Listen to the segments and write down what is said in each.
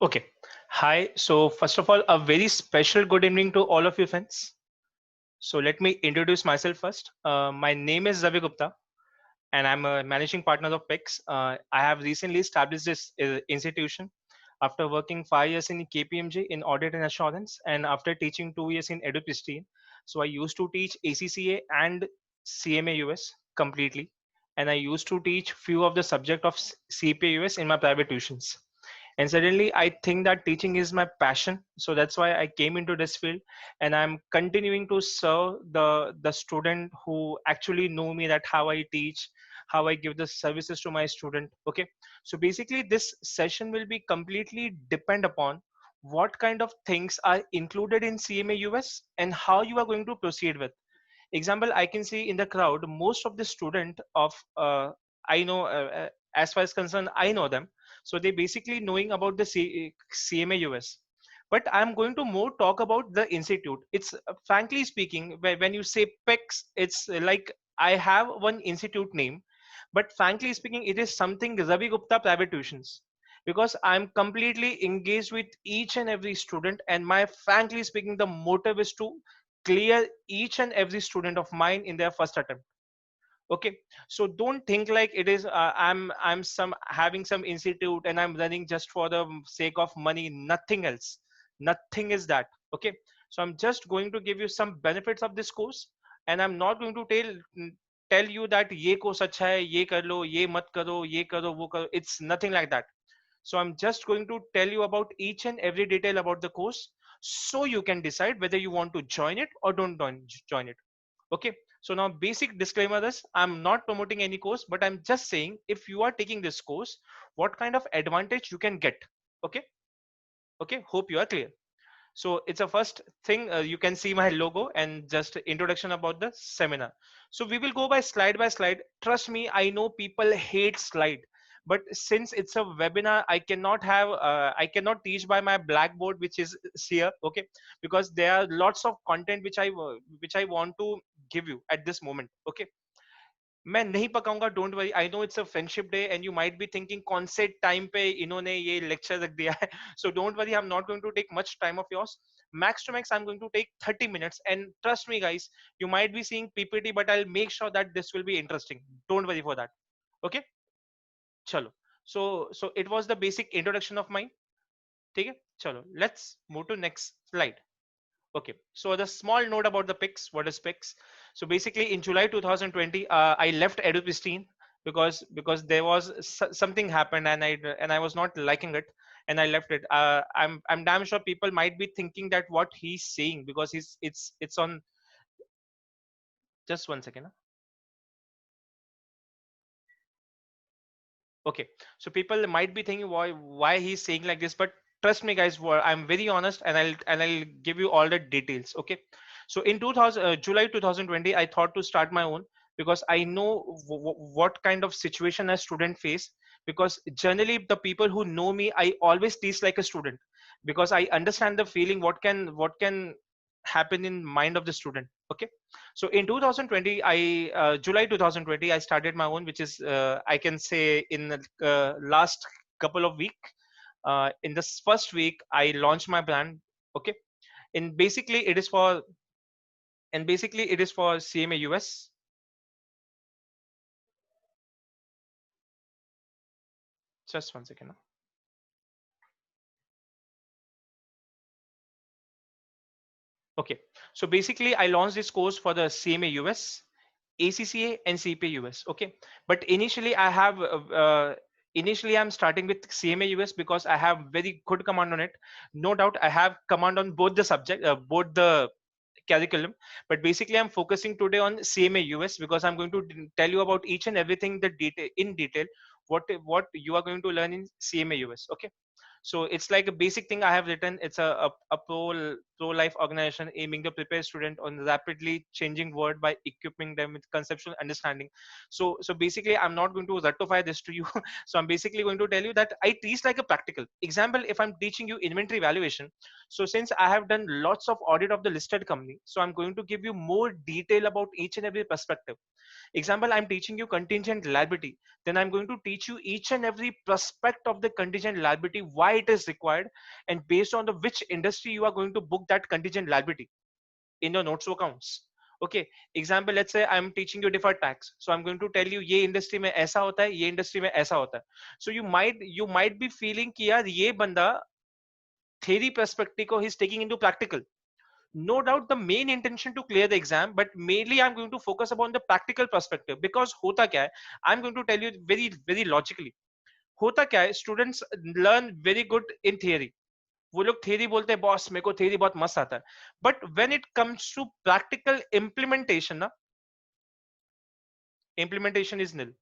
Okay. Hi. So first of all, a very special good evening to all of you friends. So let me introduce myself first. My name is Ravi Gupta, and I'm a managing partner of PIX. I have recently established this institution after working 5 years in KPMG in audit and assurance, and after teaching 2 years in EduPristine. So I used to teach ACCA and CMA US completely, and I used to teach few of the subject of CPA US in my private tuitions. And suddenly I think that teaching is my passion, so that's why I came into this field, and I'm continuing to serve the student who actually know me, that how I teach, how I give the services to my student. Okay, so basically this session will be completely depend upon what kind of things are included in CMA US and how you are going to proceed with. Example, I can see in the crowd most of the student of I know as far as concerned, I know them, so they basically knowing about the CMA US. But I'm going to more talk about the institute. It's frankly speaking, when you say PEX, it's like I have one institute name, but frankly speaking, it is something Ravi Gupta Private Tuitions, because I'm completely engaged with each and every student, and my frankly speaking, the motive is to clear each and every student of mine in their first attempt. Okay, so don't think like it is I'm some having some institute and I'm running just for the sake of money, nothing else. Nothing is that. Okay, so I'm just going to give you some benefits of this course, and I'm not going to tell you that ye course acha hai, ye kar lo, ye karo, wo karo. It's nothing like that. So I'm just going to tell you about each and every detail about the course, so you can decide whether you want to join it or don't join it. Okay, so now basic disclaimer is I'm not promoting any course, but I'm just saying if you are taking this course, what kind of advantage you can get. Okay, okay, hope you are clear. So it's a first thing, you can see my logo and just introduction about the seminar. So we will go by slide. Trust me, I know people hate slide, but since it's a webinar, I cannot teach by my blackboard, which is here. Okay, because there are lots of content which I want to give you at this moment. Okay, मैं नहीं पकाऊंगा, don't worry. I know it's a friendship day and you might be thinking कौन से time पे इन्होंने ये lecture रख दिया है. So don't worry, I am not going to take much time of yours. Max to max I'm going to take 30 minutes, and trust me guys, you might be seeing PPT, but I'll make sure that this will be interesting. Don't worry for that. Okay, chalo. So it was the basic introduction of mine. ठीक है, chalo, let's move to next slide. Okay, so the small note about the PICS. What is PICS? So basically, in July 2020, I left EduPristine because there was something happened, and I was not liking it, and I left it. I'm damn sure people might be thinking that what he's saying, because it's on. Just one second. Okay, so people might be thinking why he's saying like this, but trust me guys, I'm very honest, and I'll give you all the details. Okay, so in 2000 July 2020, I thought to start my own, because I know what kind of situation a student face. Because generally the people who know me, I always teach like a student, because I understand the feeling, what can happen in mind of the student. Okay, so in 2020, July 2020, I started my own, which is I can say in the last couple of week. In this first week, I launched my brand. Okay, and basically it is for CMA US. Just one second. Okay, so basically I launched this course for the CMA US, ACCA, and CPA US. Okay, but initially I'm starting with CMA US because I have very good command on it. No doubt, I have command on both the subject, both the curriculum, but basically I'm focusing today on CMA US, because I'm going to tell you about each and everything the detail in detail, what you are going to learn in CMA US. Okay, so it's like a basic thing I have written. It's a pro life organization aiming to prepare students on rapidly changing world by equipping them with conceptual understanding. So basically I'm not going to ratify this to you. So I'm basically going to tell you that I teach like a practical example. If I'm teaching you inventory valuation, so since I have done lots of audit of the listed company, so I'm going to give you more detail about each and every perspective. Example, I'm teaching you contingent liability, then I'm going to teach you each and every prospect of the contingent liability, why it is required, and based on the which industry you are going to book that contingent liability in your notes to accounts. Okay, example, let's say I'm teaching you deferred tax, so I'm going to tell you ये industry में ऐसा होता है, ये industry में ऐसा होता है. So you might be feeling कि यार ये बंदा theory perspective को he's taking into practical. No doubt the main intention to clear the exam, but mainly I'm going to focus upon the practical perspective, because hota kya hai, I'm going to tell you very logically. Hota kya hai, students learn very good in theory. वो लोग theory बोलते हैं boss मेरे को theory बहुत मस्त आता है, but when it comes to practical implementation ना, implementation is nil,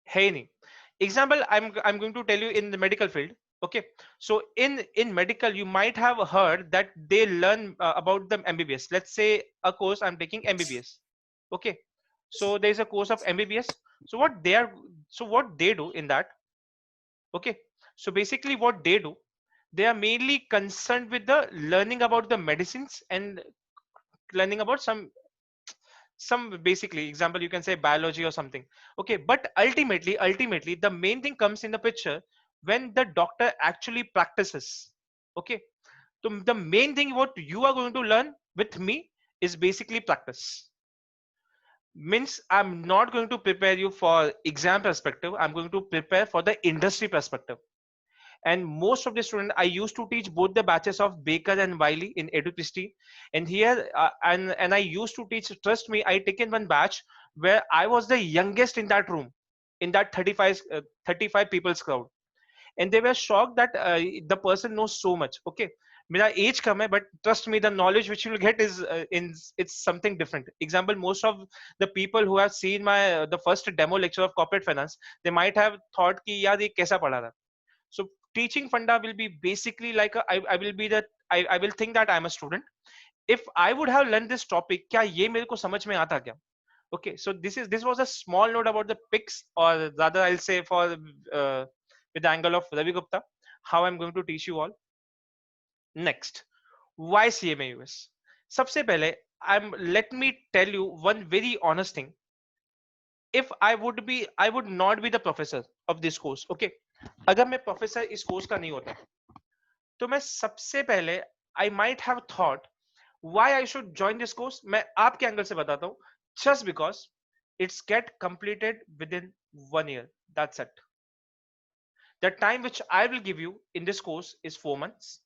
है ही नहीं. Example, I'm going to tell you in the medical field. Okay, so in medical you might have heard that they learn about the MBBS. Let's say a course I'm taking MBBS. Okay, so there is a course of MBBS. So what they do in that. Okay, so basically what they do, they are mainly concerned with the learning about the medicines and learning about some basically example you can say biology or something. Okay, but ultimately the main thing comes in the picture when the doctor actually practices. Okay, so the main thing what you are going to learn with me is basically practice. Means I'm not going to prepare you for exam perspective, I'm going to prepare for the industry perspective. And most of the students, I used to teach both the batches of Baker and Wiley in EduPhilisT, and here and I used to teach, trust me, I taken one batch where I was the youngest in that room, in that 35 people's crowd, and they were shocked that the person knows so much. Okay, मेरा age कम है, but trust me, the knowledge which you will get is it's something different. Example, most of the people who have seen my the first demo lecture of corporate finance, they might have thought कि यार ये कैसा पढ़ा था. So teaching funda will be basically like I will be that I will think that I'm a student. If I would have learned this topic, क्या ये मेरे को समझ में आता क्या? Okay, so this was a small note about the picks, or rather I'll say for with the angle of Ravi Gupta, how I'm going to teach you all. Next, why CMA US? सबसे पहले, let me tell you one very honest thing. If I would not be the professor of this course. Okay, अगर मैं professor इस course का नहीं होता तो मैं सबसे पहले I might have thought why I should join this course. मैं आपके एंगल से बताता हूँ. Just because it's get completed within 1 year. That's it. The time which I will give you in this course is 4 months.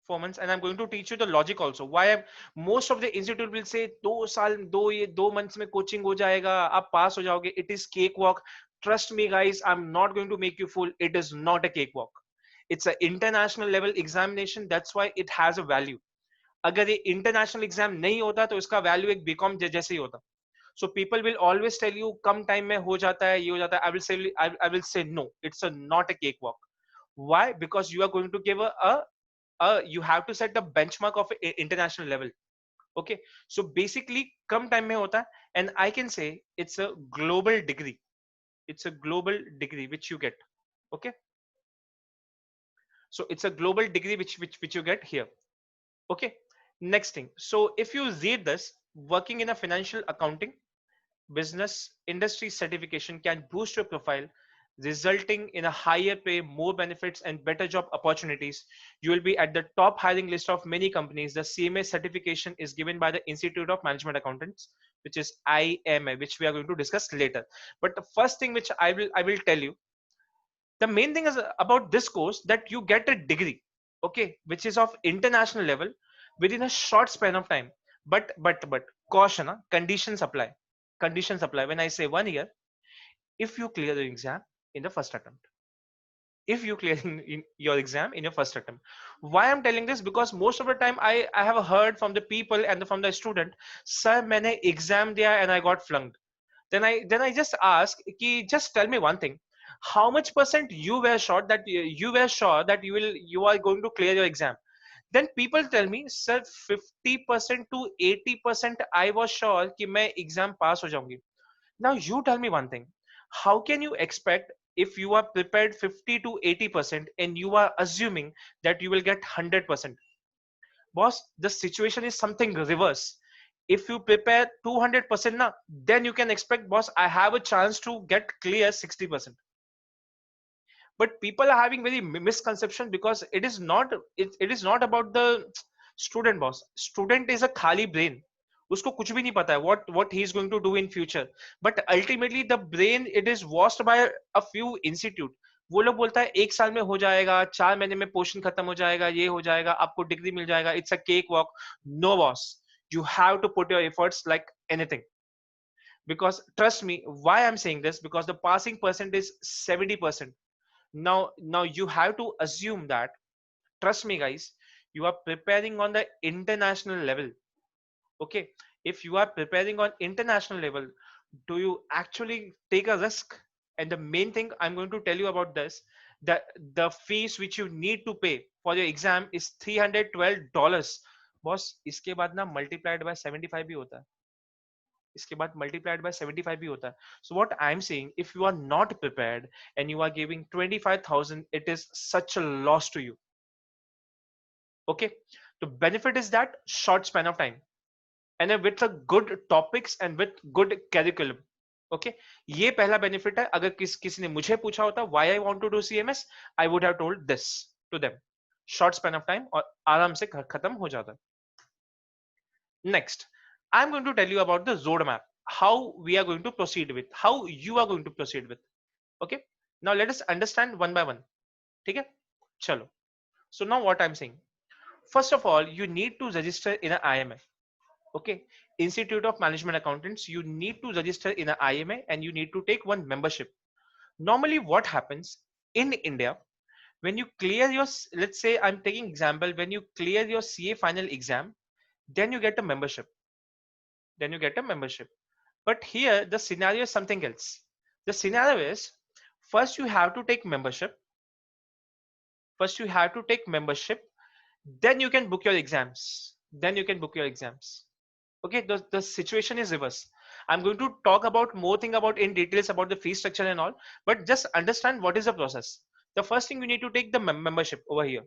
4 months, and I'm going to teach you the logic also. Why most of the institute will say 2 साल 2 months में coaching हो जाएगा, आप pass हो जाओगे. It is cakewalk. Trust me, guys. I'm not going to make you fool. It is not a cakewalk. It's an international level examination. That's why it has a value. अगर ये international exam नहीं होता तो इसका value एक BCom जैसे ही होता. So people will always tell you come time में हो जाता है, ये हो जाता है. I will say no. It's not a cakewalk. Why? Because you are going to give you have to set the benchmark of international level. Okay, so basically come time mein hota hai, and I can say it's a global degree. It's a global degree which you get. Okay, so it's a global degree which you get here. Okay, next thing, so if you read this, working in a financial accounting business industry certification can boost your profile, resulting in a higher pay, more benefits, and better job opportunities. You will be at the top hiring list of many companies. The CMA certification is given by the Institute of Management Accountants, which is IMA, which we are going to discuss later. But the first thing which I will tell you, the main thing is about this course that you get a degree, okay, which is of international level within a short span of time. But caution, conditions apply. Conditions apply. When I say 1 year, if you clear the exam in the first attempt, if you clear in your exam in your first attempt. Why I'm telling this? Because most of the time I have heard from the people and from the student, sir, मैंने exam दिया and I got flunked. Then I just ask कि just tell me one thing, how much percent you were sure that you are going to clear your exam? Then people tell me, sir, 50% to 80% I was sure कि मैं exam pass हो जाऊंगी. Now you tell me one thing, how can you expect if you are prepared 50 to 80% and you are assuming that you will get 100%? Boss, the situation is something reverse. If you prepare 200% now, then you can expect, boss, I have a chance to get clear 60%. but people are having very misconception because it is not about the student. Boss, student is a khali brain. उसको कुछ भी नहीं पता है what he is going to do in future, but ultimately the brain it is washed by a few institute. वो लोग बोलता है 1 साल में हो जाएगा, 4 महीने में पोर्शन खत्म हो जाएगा, ये हो जाएगा, आपको डिग्री मिल जाएगा, it's a cake walk. No boss, you have to put your efforts like anything. Because trust me, why I'm saying this, because the passing percent is 70%. Now you have to assume that, trust me guys, you are preparing on the international level. Okay, if you are preparing on international level, do you actually take a risk? And the main thing I'm going to tell you about this, that the fees which you need to pay for your exam is $312. Boss, इसके बाद ना multiplied by 75 भी होता है, इसके बाद multiplied by 75 भी होता है. So what I am saying, if you are not prepared and you are giving 25,000, it is such a loss to you. Okay, the benefit is that short span of time and with a good topics and with good curriculum. Okay, ये पहला benefit है. अगर किसी ने मुझे पूछा होता why I want to do CMS, I would have told this to them. Short span of time और आराम से खत्म हो जाता है. Next, I'm going to tell you about the roadmap, how we are going to proceed with, how you are going to proceed with. Okay, now let us understand one by one. ठीक है, चलो. So now what I'm saying, first of all, you need to register in an IMA. Okay, Institute of Management Accountants, you need to register in an IMA and you need to take one membership. Normally what happens in India, when you clear your, let's say I'm taking example, when you clear your CA final exam, then you get a membership. But here the scenario is something else. The scenario is, first you have to take membership, then you can book your exams. Okay, the situation is reverse. I'm going to talk about more thing about in details about the fee structure and all, but just understand what is the process. The first thing, you need to take the membership over here.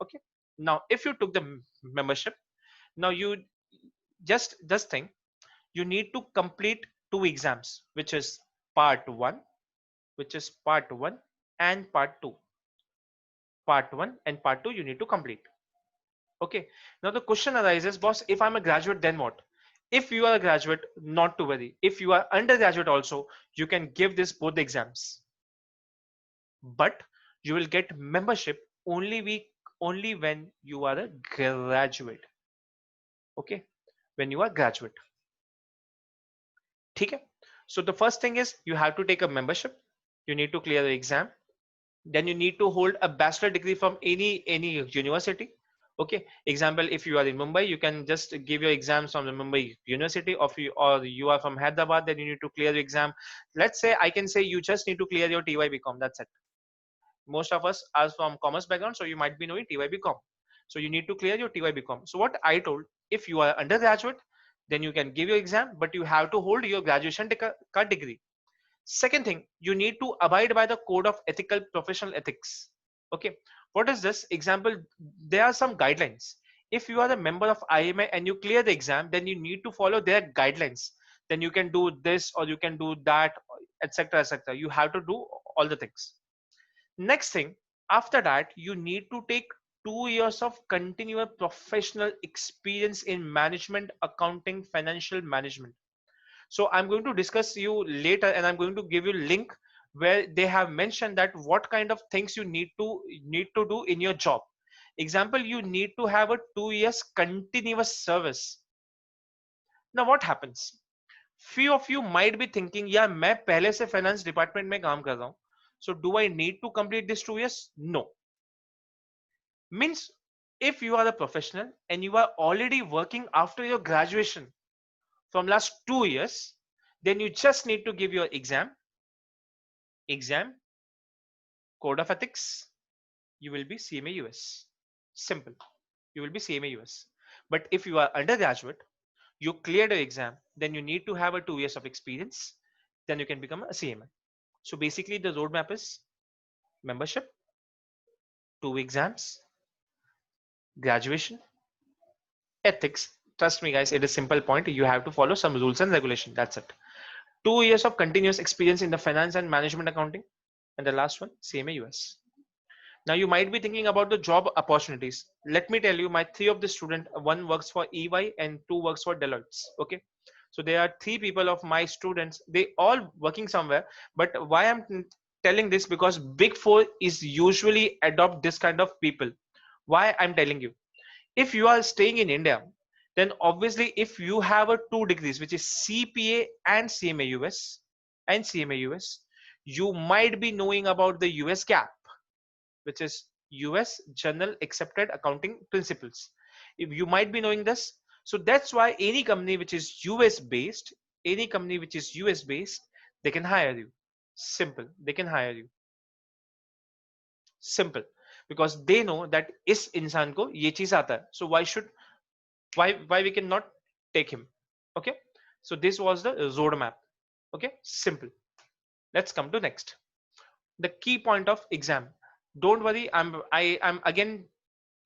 Okay, now if you took the membership, now you just think you need to complete 2 exams, which is part 1 and part 2. Part 1 and part 2 you need to complete. Okay, now the question arises, boss, if I'm a graduate, then what? If you are a graduate, not to worry. If you are undergraduate also, you can give this both the exams. But you will get membership only when you are a graduate. Okay, when you are graduate. Okay, so the first thing is you have to take a membership. You need to clear the exam. Then you need to hold a bachelor degree from any university. Okay, example, if you are in Mumbai, you can just give your exams from the Mumbai University, or you are from Hyderabad, then you need to clear the exam. Let's say I can say you just need to clear your TYBCom. That's it. Most of us are from commerce background, so you might be knowing TYBCom. So you need to clear your TYBCom. So what I told, if you are undergraduate, then you can give your exam, but you have to hold your graduation degree. Second thing, you need to abide by the code of ethical professional ethics. Okay, what is this? Example, there are some guidelines. If you are a member of IMA and you clear the exam, then you need to follow their guidelines. Then you can do this or you can do that, etc., etc. You have to do all the things. Next thing, after that, you need to take 2 years of continuous professional experience in management, accounting, financial management. So I'm going to discuss you later, and I'm going to give you a link where they have mentioned that what kind of things you need to do in your job. Example, you need to have a 2 years continuous service. Now what happens? Few of you might be thinking, yeah, मैं पहले से finance department में काम कर रहा हूँ. So do I need to complete this 2 years? No. Means if you are a professional and you are already working after your graduation from last 2 years, then you just need to give your exam, code of ethics, you will be CMA US. Simple. You will be CMA US. But if you are undergraduate, you cleared the exam, then you need to have a 2 years of experience, then you can become a CMA. So basically the roadmap is membership, 2 exams, graduation, ethics. Trust me guys, it is simple point. You have to follow some rules and regulation. That's it. 2 years of continuous experience in the finance and management accounting. and the last one CMA US. Now you might be thinking about the job opportunities. Let me tell you, my three of the student, one works for EY and two works for Deloitte. Okay, so there are three people of my students. They all working somewhere. But why I'm telling this, because Big Four is usually adopt this kind of people. Why I'm telling you? If you are staying in India, then obviously if you have a two degrees, which is CPA and CMA US you might be knowing about the US gap, which is US General Accepted Accounting Principles. If you might be knowing this, so that's why any company which is US based, they can hire you. Simple, they can hire you. Simple, because they know that इस इंसान को ये चीज आता है. So why we cannot take him? Okay, so this was the roadmap. Okay, simple. Let's come to next. The key point of exam. Don't worry, I'm again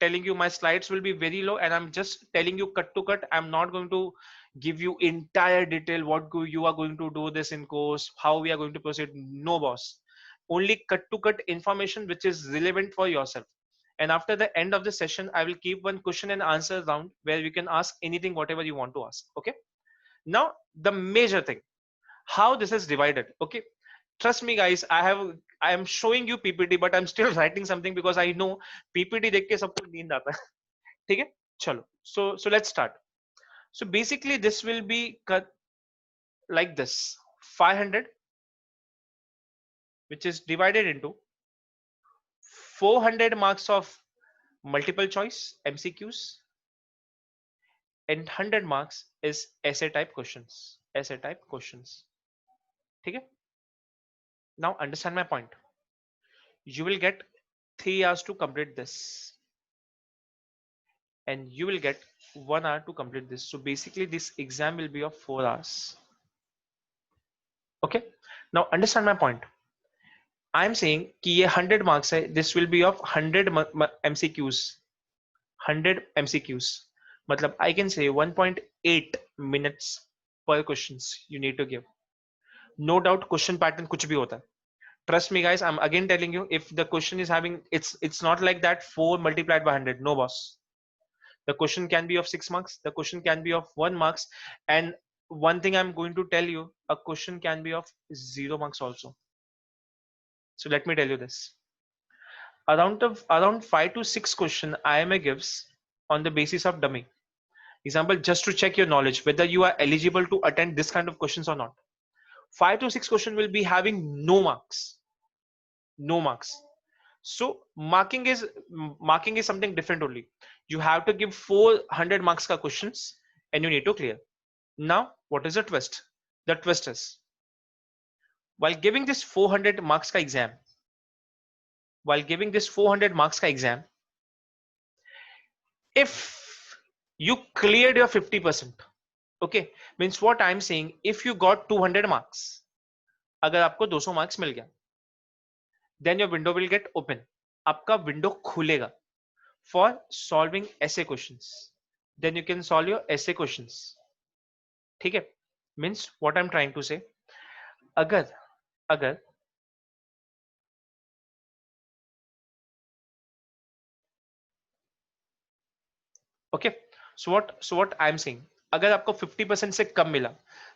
telling you my slides will be very low, and I'm just telling you cut to cut. I'm not going to give you entire detail you are going to do this in course, how we are going to proceed. No, boss. Only cut to cut information which is relevant for yourself. And after the end of the session, I will keep one question and answer round where you can ask anything, whatever you want to ask. Okay. Now the major thing, how this is divided. Okay, trust me guys, I am showing you PPT, but I'm still writing something because I know PPT देख के सबको नींद आता है. ठीक है, चलो. So let's start. So basically this will be cut like this: 500, which is divided into 400 marks of multiple choice MCQs, and 100 marks is essay type questions. ठीक है. Now understand my point. You will get 3 hours to complete this, and you will get 1 hour to complete this. So basically this exam will be of 4 hours. Okay, now understand my point. I'm saying कि ये 100 marks है, this will be of 100 MCQs. 100 MCQs मतलब I can say 1.8 minutes per questions you need to give. No doubt question pattern कुछ भी होता है. Trust me guys, I'm again telling you, if the question is having, it's not like that 4 multiplied by 100. No, boss. The question can be of 6 marks, the question can be of 1 marks, and one thing I'm going to tell you, a question can be of 0 marks also. So let me tell you this: around 5 to 6 question IMA gives on the basis of dummy example, just to check your knowledge whether you are eligible to attend this kind of questions or not. 5 to 6 question will be having no marks. So marking is something different only. You have to give 400 marks ka questions and you need to clear. Now what is the twist? The twist is, while giving this 400 marks ka exam, if you cleared your 50%, okay, means what I'm saying, if you got 200 marks, agar aapko 200 marks mil gaya, then your window will get open. आपका window खुलेगा for solving essay questions. Then you can solve your essay questions. ठीक है? Means what I'm trying to say, अगर okay, so what I'm saying, अगर आपको 50% से कम मिला,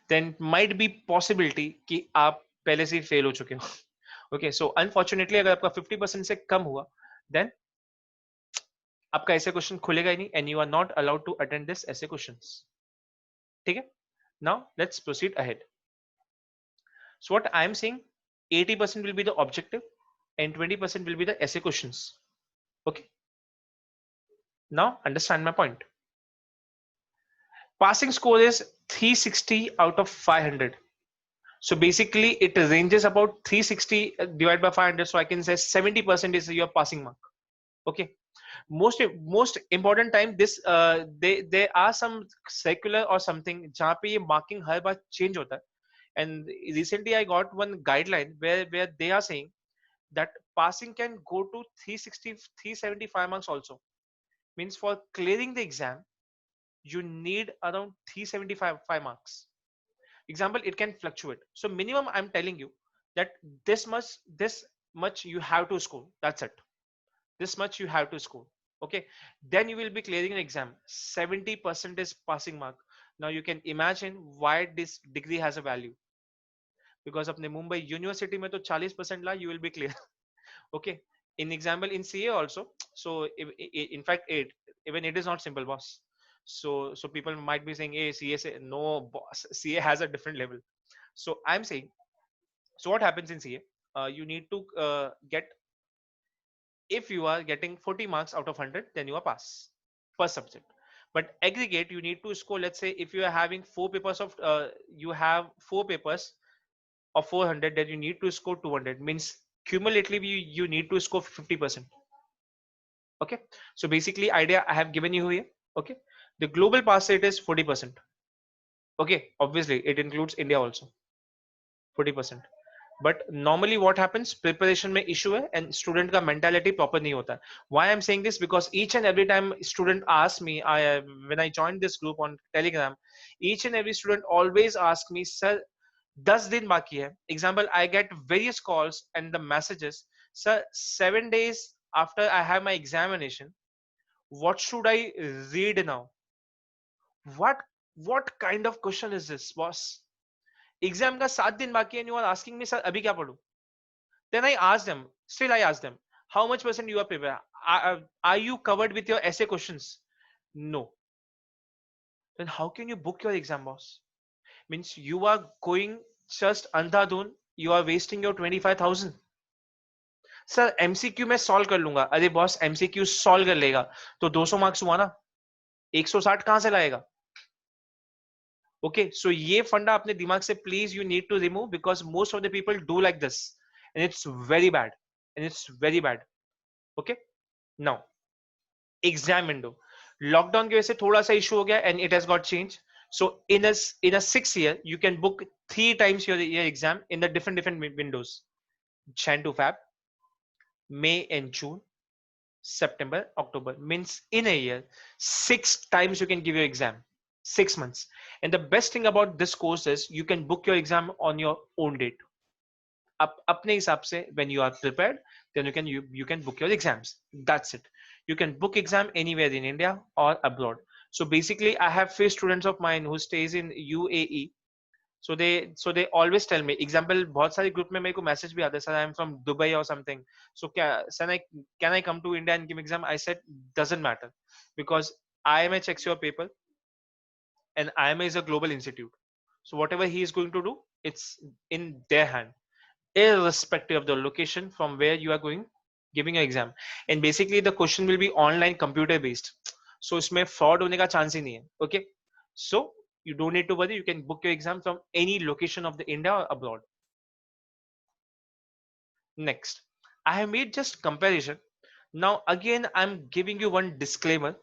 then might be possibility कि आप पहले से फेल हो चुके हो. Okay, so unfortunately अगर आपका 50% से कम हुआ, then आपका ऐसे क्वेश्चन खुलेगा ही नहीं, and you are not allowed to attend this essay questions. ठीक है? Now let's proceed ahead. So what I'm saying, 80% will be the objective and 20% will be the essay questions. Okay, now understand my point. Passing score is 360 out of 500. So basically it ranges about 360 divided by 500, so I can say 70% is your passing mark. Okay, most important time, this there are some secular or something जहाँ पे ये marking हर बार change होता है. And recently I got one guideline where they are saying that passing can go to 360 375 marks also. Means for clearing the exam you need around 375 marks. Example, it can fluctuate. So minimum I'm telling you that this much you have to score. That's it. This much you have to score. Okay. Then you will be clearing an exam. 70% is passing mark. Now you can imagine why this degree has a value. Because अपने Mumbai university में तो 40% ला, you will be clear. Okay. In example, in CA also. So in fact, even it is not simple, boss. So people might be saying, hey, CA say, no, boss, CA has a different level. So I'm saying, so what happens in CA? You need to get, if you are getting 40 marks out of 100, then you are pass per subject. But aggregate, you need to score, let's say if you are having four papers of, you have four papers of 400, then you need to score 200, means cumulatively you need to score 50%. Okay. So basically idea I have given you here. Okay. The global pass rate is 40%. Okay. Obviously it includes India also. 40%. But normally what happens, preparation में issue है and student का mentality proper नहीं होता. Why I'm saying this? Because each and every time student asks me, when I joined this group on Telegram, each and every student always asks me, sir, 10 दिन बाकी है. Example, I get various calls and the messages, sir, 7 days after I have my examination, what should I read now? What kind of question is this, boss? Exam का 7 दिन बाकी है and you are asking me, sir, अभी क्या पढूं? Then I ask them, still I ask them, how much percent you are prepared? Are you covered with your essay questions? No. Then how can you book your exam, boss? Means you are going just andhadhun, you are wasting your 25,000. Sir MCQ में solve कर लूंगा. अरे boss MCQ solve कर लेगा तो 200 marks हुआ ना, 160 कहां से लाएगा? ओके, सो ये फंडा अपने दिमाग से please you need to remove, because most of the people do like this and it's very bad, and it's very bad. Okay, now exam window lockdown की वजह से थोड़ा सा इशू हो गया and it has got change. So in a 6 year, you can book 3 times your exam in the different windows: Jan to Feb, May and June, September, October. Means in a year, 6 times you can give your exam, 6 months. And the best thing about this course is you can book your exam on your own date. अपने हिसाब से when you are prepared, then you can book your exams. That's it. You can book exam anywhere in India or abroad. So basically I have few students of mine who stays in UAE. So they always tell me, example, बहुत सारे group में मेरे को message भी आता है, sir, I am from Dubai or something, so can I come to India and give exam? I said doesn't matter, because IMA checks your paper and IMA is a global institute, so whatever he is going to do, it's in their hand, irrespective of the location from where you are going giving your exam. And basically the question will be online computer based, so इसमें fraud होने का chance ही नहीं है. Okay, so you don't need to worry, you can book your exam from any location of the India or abroad. Next, I have made just comparison. Now again I'm giving you one disclaimer.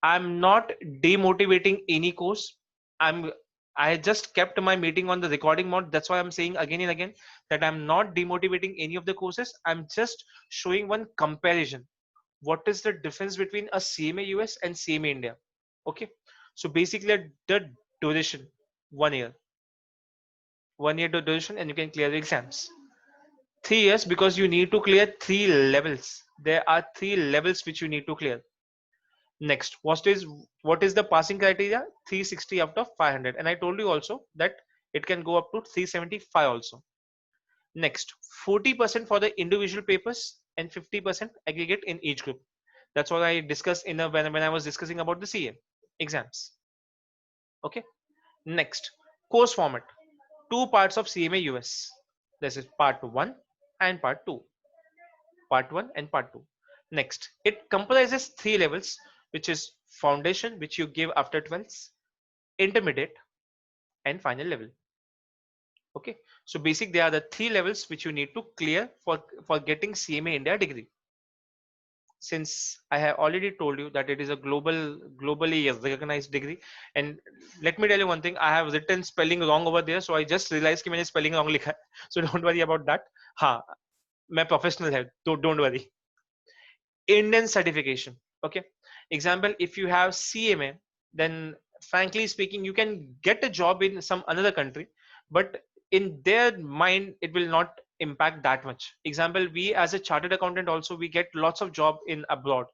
I'm not demotivating any course. I just kept my meeting on the recording mode. That's why I'm saying again and again that I'm not demotivating any of the courses. I'm just showing one comparison. What is the difference between a CMA US and CMA India? Okay. So basically the duration, 1 year. 1 year duration and you can clear the exams. 3 years because you need to clear 3 levels. There are 3 levels which you need to clear. Next, what is the passing criteria? 360 out of 500, and I told you also that it can go up to 375 also. Next, 40% for the individual papers and 50% aggregate in each group. That's what I discussed in when I was discussing about the CA exams. Okay. Next, course format. 2 parts of CMA US. This is part 1 and part 2. Part 1 and part 2. Next, it comprises 3 levels, which is foundation, which you give after 12th, intermediate, and final level. Okay, so basic, they are the 3 levels which you need to clear for getting CMA India degree. Since I have already told you that it is a globally recognized degree, and let me tell you one thing, I have written spelling wrong over there, so I just realized कि मैंने spelling wrong लिखा है, so don't worry about that. हाँ, मैं professional है, so don't worry. Indian certification. Okay, example, if you have CMA, then frankly speaking you can get a job in some another country, but in their mind it will not impact that much. Example, we as a chartered accountant also, we get lots of job in abroad,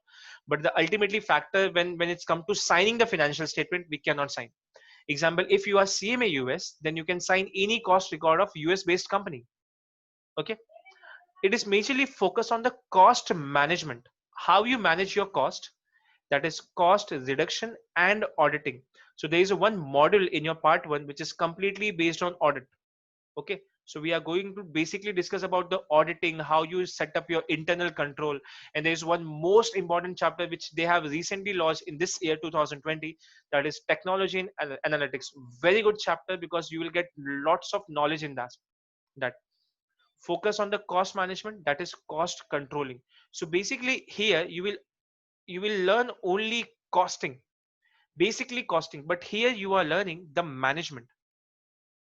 but the ultimately factor when it's come to signing the financial statement, we cannot sign. Example, if you are CMA US, then you can sign any cost record of US based company. Okay, it is majorly focused on the cost management, how you manage your cost, that is cost reduction and auditing. So there is a one module in your part one which is completely based on audit. Okay, so we are going to basically discuss about the auditing, how you set up your internal control. And there is one most important chapter which they have recently launched in this year 2020, that is technology and analytics. Very good chapter because you will get lots of knowledge in that focus on the cost management, that is cost controlling. So basically here you will learn only costing, basically costing, but here you are learning the management.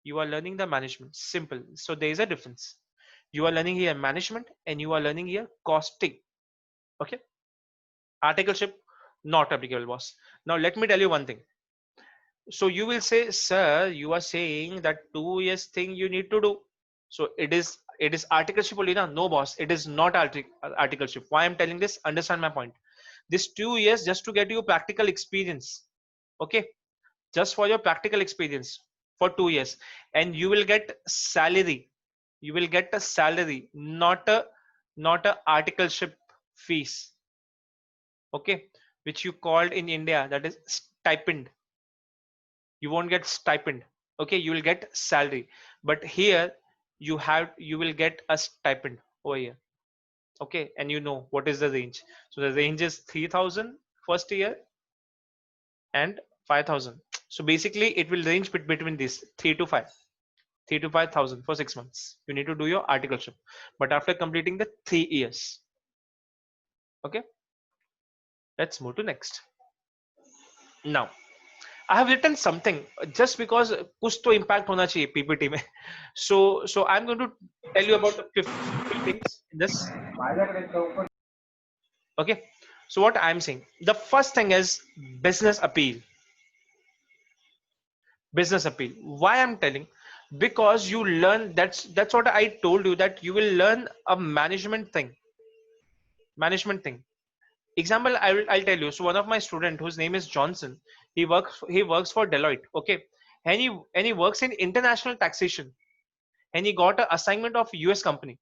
You are learning the management, simple. So there is a difference. You are learning here management and you are learning here costing. Okay, articleship not applicable, boss. Now let me tell you one thing. So you will say, sir, you are saying that 2 years thing you need to do, so it is articleship only, na? No, boss, it is not articleship. Why I'm telling this, understand my point. This 2 years just to get you practical experience. Okay, just for your practical experience for 2 years, and you will get salary. You will get a salary, not a articleship fees. Okay, which you called in India, that is stipend. You won't get stipend. Okay, you will get salary, but here you will get a stipend over here. Okay, and you know what is the range. So the range is 3,000 first year and 5,000. So basically it will range between these 3 to 5 for 6 months. You need to do your articleship, but after completing the 3 years. Okay, let's move to next. Now I have written something just because कुछ तो impact होना चाहिए PPT में. So I'm going to tell you about the few things in this. Okay, so what I'm saying, the first thing is business appeal. Business appeal. Why I'm telling, because you learn, that's what I told you, that you will learn a management thing. Example, I'll tell you. So one of my student whose name is Johnson, he works for Deloitte. Okay, and he works in international taxation, and he got an assignment of US company.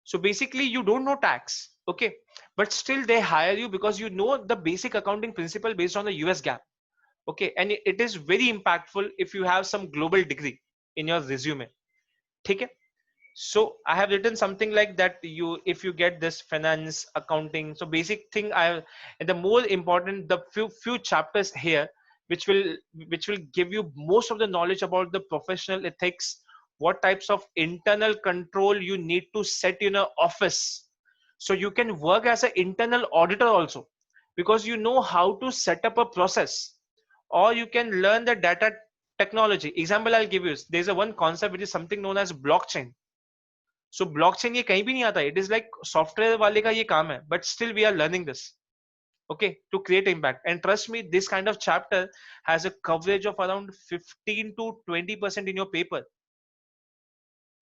So basically you don't know tax. Okay, but still they hire you because you know the basic accounting principle based on the US GAAP. Okay, and it is very impactful if you have some global degree in your resume. Okay, so I have written something like that, you if you get this finance accounting, so basic thing I and the more important, the few chapters here which will give you most of the knowledge about the professional ethics, what types of internal control you need to set in an office, so you can work as an internal auditor also, because you know how to set up a process, or you can learn the data technology. Example I'll give you, there's a one concept which is something known as blockchain. So blockchain ये कहीं भी नहीं आता, it is like software वाले का ये काम है, but still we are learning this. Okay, to create impact. And trust me, this kind of chapter has a coverage of around 15 to 20% in your paper.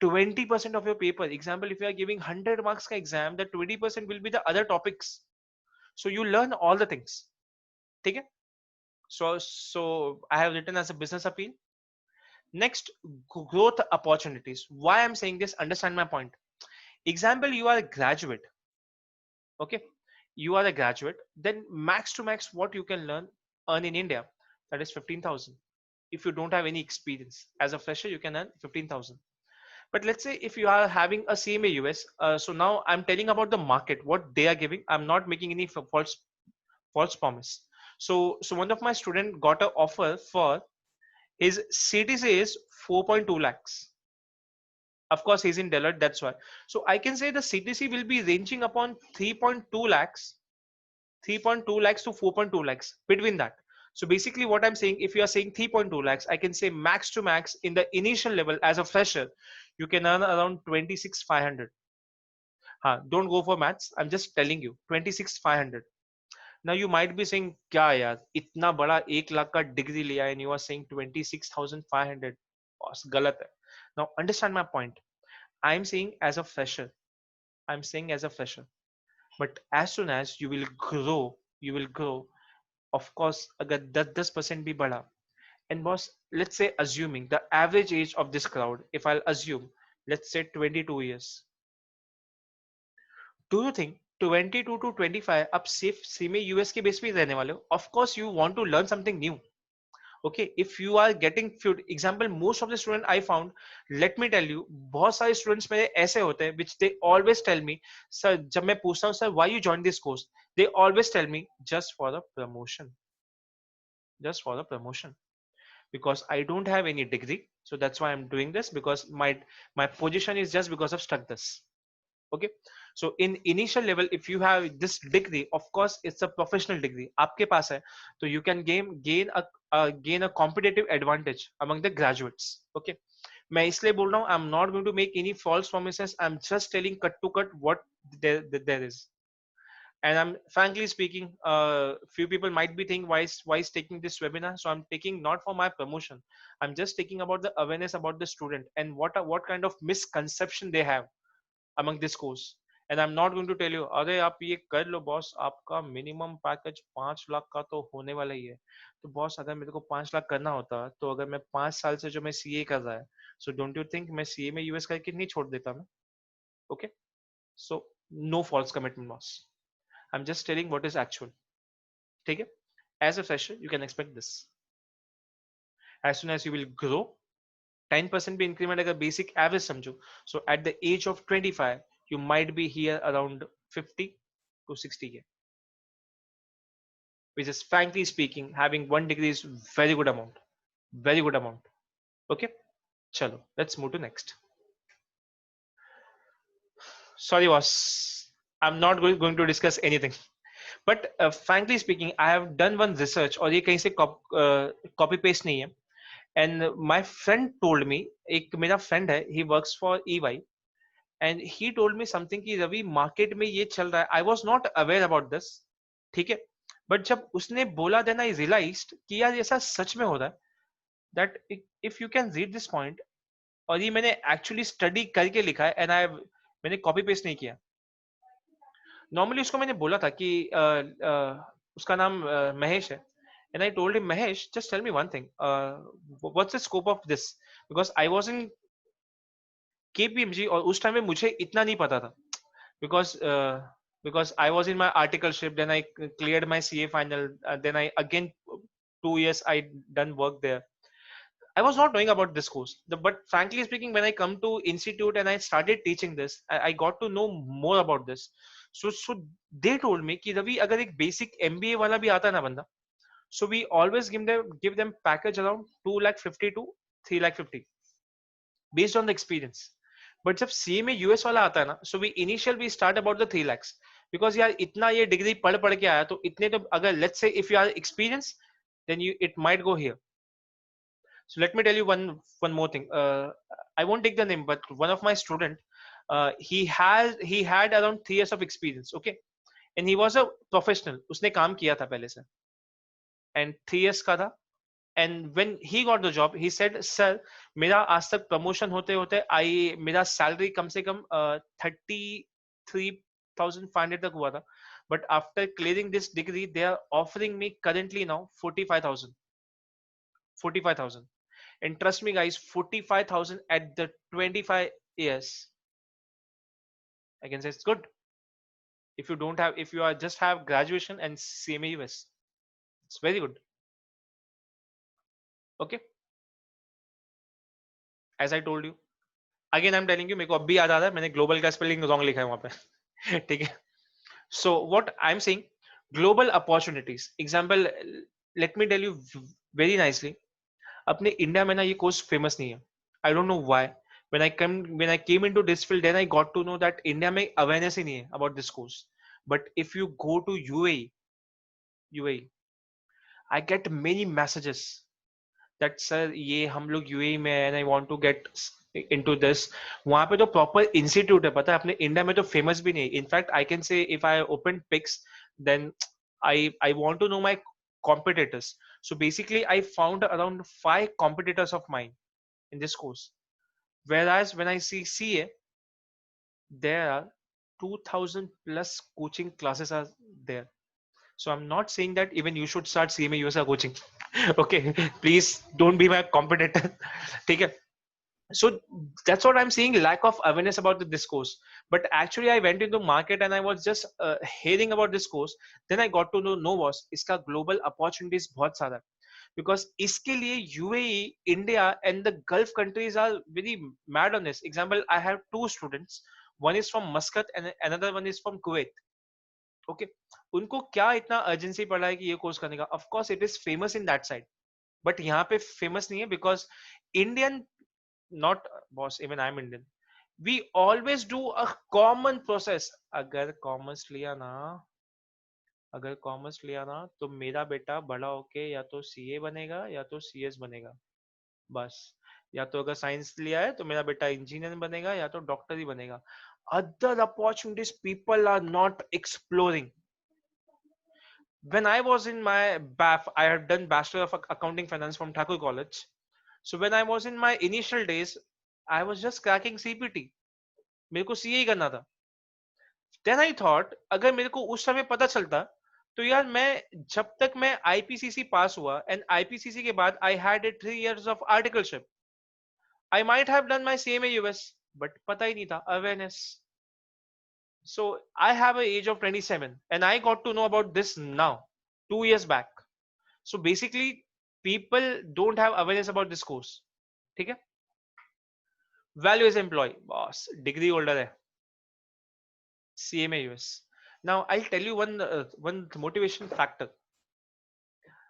20% of your paper. Example, if you are giving 100 marks ka exam, the 20% will be the other topics. So you learn all the things. Okay, so I have written as a business appeal. Next, growth opportunities. Why I'm saying this, understand my point. Example, you are a graduate. Okay, you are a graduate, then max to max what you can earn in India, that is 15,000. If you don't have any experience as a fresher, you can earn 15,000. But let's say if you are having a CMA US, so now I'm telling about the market, what they are giving. I'm not making any false promise. So one of my student got an offer for his CTC is 4.2 lakhs. Of course, he's in Deloitte, that's why. So I can say the CTC will be ranging upon 3.2 lakhs, 3.2 lakhs to 4.2 lakhs, between that. So basically what I'm saying, if you are saying 3.2 lakhs, I can say max to max in the initial level as a fresher, you can earn around 26,500. Don't go for maths. I'm just telling you 26,500. Now you might be saying, क्या यार इतना बड़ा 1 लाख का degree लिया and you are saying 26,500. गलत है. Now understand my point. I'm saying as a fresher. I'm saying as a fresher. But as soon as you will grow. Of course, अगर 10% भी बढ़ा. And boss, let's say assuming the average age of this crowd, if I'll assume, let's say 22 years. Do you think 22 to 25 आप सिर्फ सीमे US के base पे रहने वाले हो? Of course you want to learn something new. Okay, if you are getting few example, most of the student I found, let me tell you, बहुत सारे students मेरे ऐसे होते हैं which they always tell me, sir, जब मैं पूछता हूँ sir why you joined this course, they always tell me just for the promotion, just for the promotion, because I don't have any degree, so that's why I'm doing this, because my position is just because of stuck this. Okay, so in initial level, if you have this degree, of course it's a professional degree आपके पास है, तो you can gain a competitive advantage among the graduates. Okay, मैं इसलिए बोल रहा हूँ, I'm not going to make any false promises, I'm just telling cut to cut what there is. And I'm frankly speaking, few people might be thinking why is taking this webinar. So I'm taking not for my promotion, I'm just taking about the awareness about the student and what kind of misconception they have among this course. And I'm not going to tell you, अरे आप ये कर लो boss, आपका minimum package 5 lakh का तो होने वाला ही है. तो बॉस, अगर मेरे को 5 लाख करना होता, तो अगर मैं 5 साल से जो मैं सीए कर रहा है, सो डोंट यू थिंक मैं सीए में यूएस करके नहीं छोड़ देता मैं? Okay, so no false commitment boss, I'm just telling what is actual. ठीक है? As a fresher, you can expect this. As soon as you will grow, 10% भी increment अगर basic average समझो, so at the age of 25, you might be here around 50 to 60K, which is frankly speaking, having one degree is very good amount. Very good amount. Okay? Chalo, let's move to next. Sorry, boss. I'm not going to discuss anything. But frankly speaking, I have done one research, और ये कहीं से copy paste नहीं है. And my friend told me, एक मेरा friend है, he works for EY, and he told me something कि रवि market में ये चल रहा है. I was not aware about this. ठीक है? But जब उसने बोला, then I realized कि यार ऐसा सच में हो रहा है. That if you can read this point, और ये मैंने actually study करके लिखा है, and मैंने copy paste नहीं किया. Normally उसको मैंने बोला था कि उसका नाम महेश है. And I told him, Mahesh, just tell me one thing. What's the scope of this? Because I was in KPMG और उस टाइम में मुझे इतना नहीं पता था. Because I was in my articleship, then I cleared my CA final, then I again 2 years I done work there. I was not knowing about this course. But frankly speaking, when I come to institute and I started teaching this, I got to know more about this. So they told me कि रवि अगर एक basic MBA वाला भी आता है ना बंदा, so we always give them package around 2,50,000 to 3,50,000 based on the experience. But जब CA में US वाला आता है ना, so we start about the 3 lakhs, because यार इतना ये डिग्री पढ़ के आया, तो इतने तो अगर let's say if you are experienced, then it might go here. So let me tell you one more thing. I won't take the name, but one of my student, he had around 3 years of experience. Okay, and he was a professional. उसने काम किया था पहले से, and 3 years का था. And when he got the job, he said, "Sir, मेरा आज तक promotion होते होते मेरा salary कम से कम 33,500 तक हुआ था. But after clearing this degree, they are offering me currently now 45,000. 45,000. And trust me, guys, 45,000 at the 25 years. I can say it's good. If you are just have graduation and CMA US, it's very good. Okay. As I told you, again I'm telling you, मेरे को अभी याद आ रहा है, मैंने global का spelling wrong लिखा है वहाँ पे. ठीक है. So what I'm saying, global opportunities. Example, let me tell you very nicely. अपने इंडिया में ना ये कोर्स फेमस नहीं है. I don't know why. When I came into this field, then I got to know that India में awareness ही नहीं है about this course. But if you go to UAE, I get many messages that sir ये हम लोग UAE में है and I want to get into this. वहाँ पे तो proper institute है, पता है, अपने इंडिया में तो famous भी नहीं है. In fact, I can say if I open Pix, then I want to know my competitors. So basically, I found around 5 competitors of mine in this course. Whereas when I see CA, there are 2000 plus coaching classes are there. So I'm not saying that even you should start CMA USA coaching. Okay, please don't be my competitor. Take it. So that's what I'm saying, lack of awareness about this course. But actually I went into market and I was just hearing about this course. Then I got to know, no boss, iska global opportunities bahut सारा है. Because iske liye UAE, India and the Gulf countries are very mad on this. Example, I have two students. One is from Muscat and another one is from Kuwait. Okay, उनको क्या इतना urgency पड़ा है कि ये course करने का? Of course it is famous in that side, but यहाँ पे famous नहीं है because Indian, not boss, even I'm Indian, we always do a common process. अगर कॉमर्स लिया ना, अगर कॉमर्स लिया ना तो मेरा बेटा बड़ा होके या तो सीए बनेगा या तो सीएस बनेगा, बस. या तो अगर साइंस लिया है तो मेरा बेटा इंजीनियर बनेगा या तो डॉक्टर ही बनेगा. Other opportunities people are not exploring. When I was in my BAF, I had done Bachelor of Accounting Finance from Thakur College. So when I was in my initial days, I was just cracking CPT. मेरे को CA ही करना था. Then I thought, अगर मेरे को उस समय पता चलता तो यार मैं जब तक मैं IPCC पास हुआ and IPCC के बाद I had a 3 years of articleship, I might have done my CMA US, but पता ही नहीं था, awareness. So I have an age of 27 and I got to know about this now, 2 years back. So basically, people don't have awareness about this course. ठीक है? Value as employee, boss, degree holder है, CMA US. Now I'll tell you one motivation factor.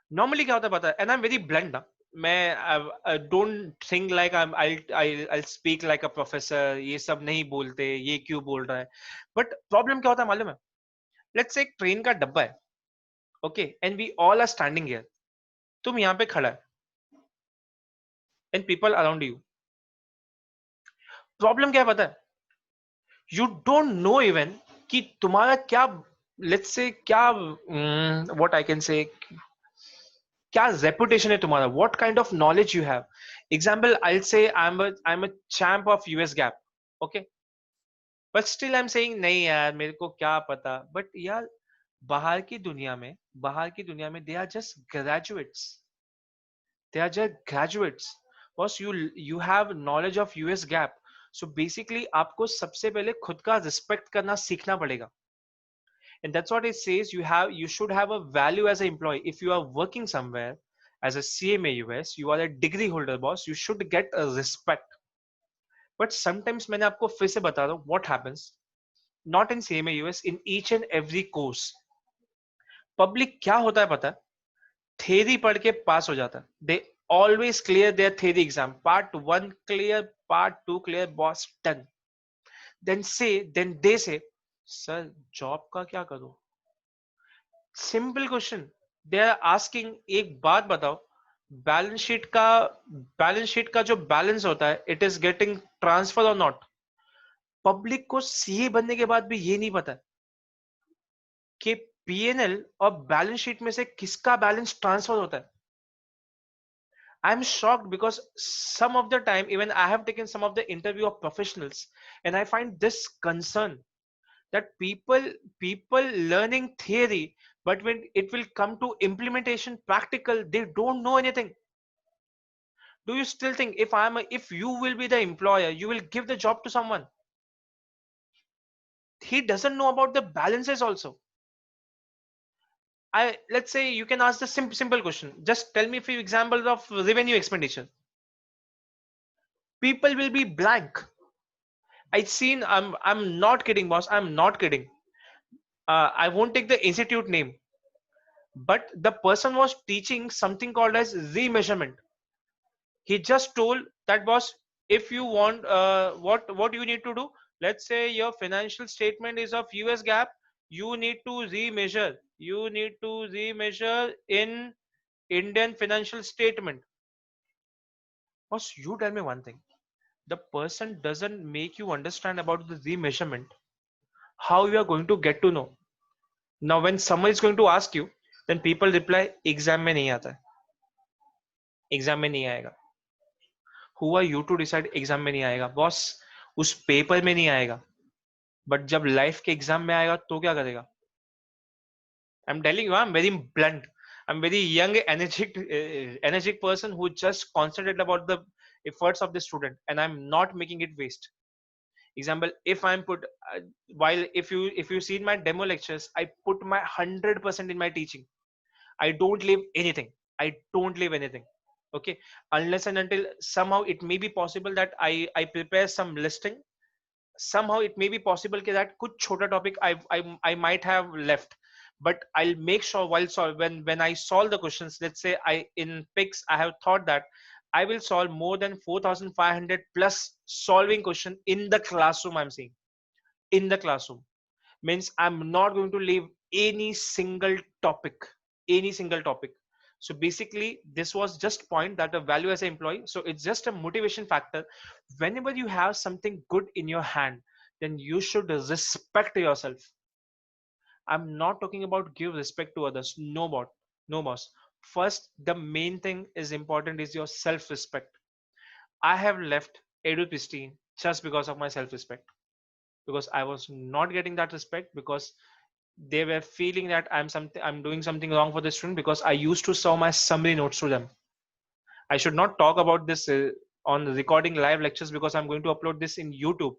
Normally क्या होता है पता है? And I'm very blunt ना. I don't think like I'll speak like a professor. ये सब नहीं बोलते, ये क्यों बोल रहा है? But problem क्या होता है मालूम है? Let's say ट्रेन का डब्बा है, okay, and we all are standing here. तुम यहाँ पे खड़ा है, and people around you. Problem क्या है पता है? You don't know even कि तुम्हारा क्या, let's say क्या, what I can say, क्या reputation है तुम्हारा, what kind of knowledge you have. Example, I'll say I'm a champ of US gap, okay, but still I'm saying नहीं यार मेरे को क्या पता. But यार बाहर की दुनिया में they are just graduates. They are just graduates. Boss, you have knowledge of US gap. So basically आपको सबसे पहले खुद का रिस्पेक्ट करना सीखना पड़ेगा. And that's what it says, you should have a value as an employee. If you are working somewhere as a CMA US, you are a degree holder, boss, you should get a respect. But sometimes मैंने आपको फिर से बता दूं what happens, not in CMA US, in each and every course. Public क्या होता है पता है? Theory पढ़ के पास हो जाता है. They always clear their theory exam. Part 1 clear, part 2 clear, boss, done. Then they say, sir, job का क्या करूं? Simple question they are asking. एक बात बताओ, बैलेंस शीट का जो बैलेंस होता है, इट इज गेटिंग ट्रांसफर और नॉट. पब्लिक को सीए बनने के बाद भी ये नहीं पता कि पीएनएल और बैलेंस शीट में से किसका बैलेंस ट्रांसफर होता है. I am shocked because some of the time even I have taken some of the interview of professionals and I find this concern that people learning theory, but when it will come to implementation practical, they don't know anything. Do you still think if you will be the employer, you will give the job to someone he doesn't know about the balances also? Let's say you can ask the simple question, just tell me a few examples of revenue expenditure. People will be blank. I'm not kidding, boss, I'm not kidding. I won't take the institute name, but the person was teaching something called as remeasurement. He just told that, boss, if you want, what you need to do, let's say your financial statement is of US gap, you need to remeasure in Indian financial statement. Boss, you tell me one thing, the person doesn't make you understand about the remeasurement, how you are going to get to know? Now when someone is going to ask you, then people reply, exam में नहीं आता है, exam में नहीं आएगा. Who are you to decide exam में नहीं आएगा? बॉस, उस पेपर में नहीं आएगा. बट जब लाइफ के एग्जाम में आएगा तो क्या करेगा? I'm telling you, I'm very blunt. I'm very young, energetic person who just concentrate about the efforts of the student, and I'm not making it waste. Example, if I'm put while if you see in my demo lectures, I put my 100% in my teaching. I don't leave anything. I don't leave anything. Okay, unless and until somehow it may be possible that I prepare some listing. Somehow it may be possible that kuch chota topic I might have left, but I'll make sure while when I solve the questions, let's say I in picks I have thought that I will solve more than 4500 plus solving question in the classroom. I'm saying in the classroom means I'm not going to leave any single topic, any single topic. So basically this was just point that the value as an employee, so it's just a motivation factor. Whenever you have something good in your hand, then you should respect yourself. I'm not talking about give respect to others, no bot, no boss. First, the main thing is important is your self respect. I have left Edu Pristine just because of my self respect, because I was not getting that respect, because they were feeling that I'm doing something wrong for the student, because I used to serve my summary notes to them. I should not talk about this on recording live lectures because I'm going to upload this in YouTube.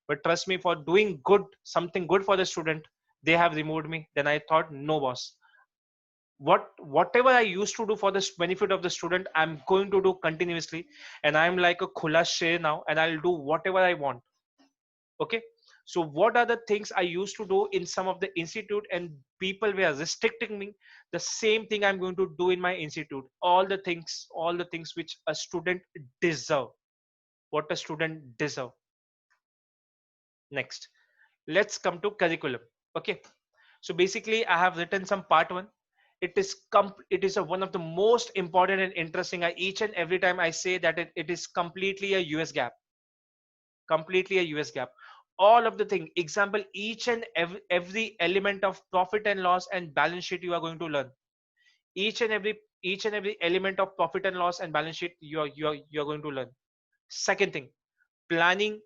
But trust me, for doing good, something good for the student, they have removed me. Then I thought, no boss, whatever I used to do for the benefit of the student, I'm going to do continuously. And I'm like a khula sher now, and I'll do whatever I want. Okay, so what are the things I used to do in some of the institute and people were restricting me? The same thing I'm going to do in my institute. All the things which a student deserve, what a student deserve. Next, let's come to curriculum. Okay, so basically I have written some part one. It is one of the most important and interesting. I each and every time I say that it is completely a US gap, completely a US gap. All of the thing, example, each and every element of profit and loss and balance sheet you are going to learn. Each and every element of profit and loss and balance sheet you are going to learn. Second thing, planning,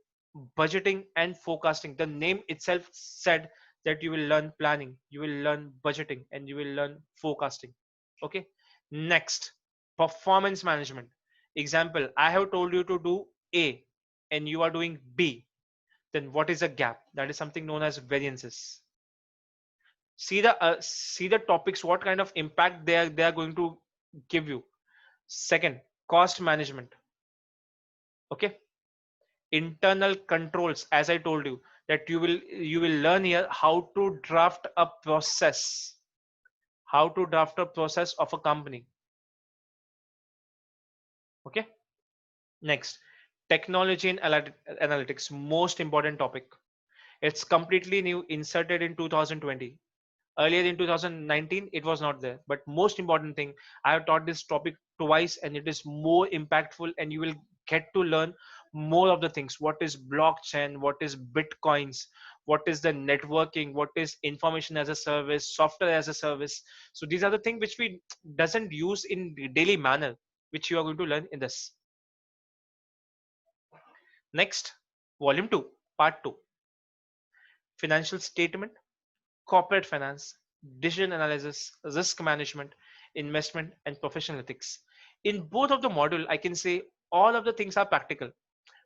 budgeting and forecasting. The name itself said that you will learn planning, you will learn budgeting, and you will learn forecasting. Okay, next, performance management. Example, I have told you to do A and you are doing B, then what is a gap? That is something known as variances. See the topics, what kind of impact they are going to give you. Second, cost management. Okay, internal controls, as I told you that you will learn here how to draft a process, how to draft a process of a company. Okay, next, technology and analytics, most important topic. It's completely new, inserted in 2020. Earlier in 2019 it was not there, but most important thing, I have taught this topic twice and it is more impactful, and you will get to learn more of the things. What is blockchain, what is bitcoins, what is the networking, what is information as a service, software as a service. So these are the things which we doesn't use in daily manner, which you are going to learn in this. Next, volume 2, part 2, financial statement, corporate finance, decision analysis, risk management, investment, and professional ethics. In both of the module, I can say all of the things are practical.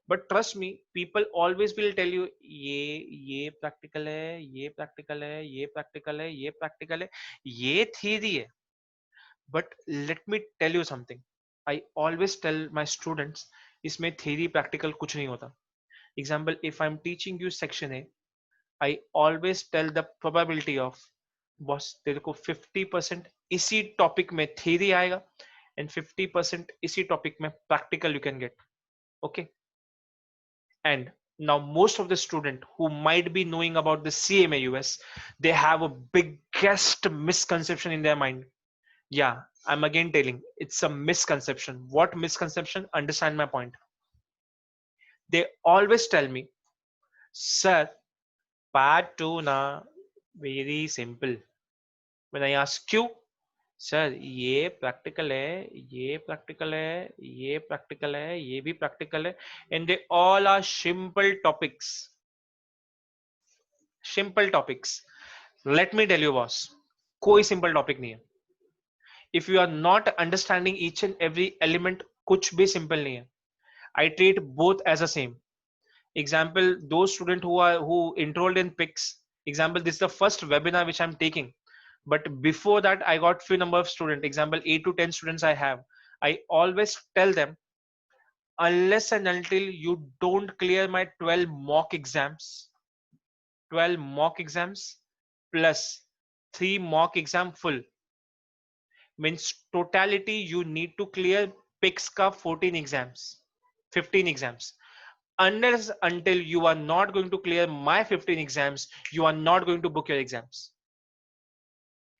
But trust me, people always will tell you, ये practical है, ये practical है, ये practical है, ये practical है, ये theory है. But let me tell you something. I always tell my students, इसमें theory practical कुछ नहीं होता. Example, if I'm teaching you section A, I always tell the probability of, boss तेरे को 50% इसी टॉपिक में थ्योरी आएगा and 50% इसी टॉपिक में practical you can get. Okay, and now most of the student who might be knowing about the CMA US, they have a biggest misconception in their mind. Yeah, I'm again telling, it's a misconception. What misconception? Understand my point. They always tell me, sir, part 2 na very simple. When I ask you, sir ये practical है, ये practical है, ये practical है, ये भी practical है, and they all are simple topics. Simple topics. Let me tell you boss, कोई सिंपल टॉपिक नहीं है. If you are not understanding each and every element, कुछ भी सिंपल नहीं है. I treat both as a same. Example, those students who enrolled in PICS. Example, this is the first webinar which I'm taking. But before that, I got few number of students. Example, 8 to 10 students I have. I always tell them, unless and until you don't clear my 12 mock exams, 12 mock exams plus 3 mock exam full, means totality you need to clear PICS ka 14 exams, 15 exams. Unless until you are not going to clear my 15 exams, you are not going to book your exams.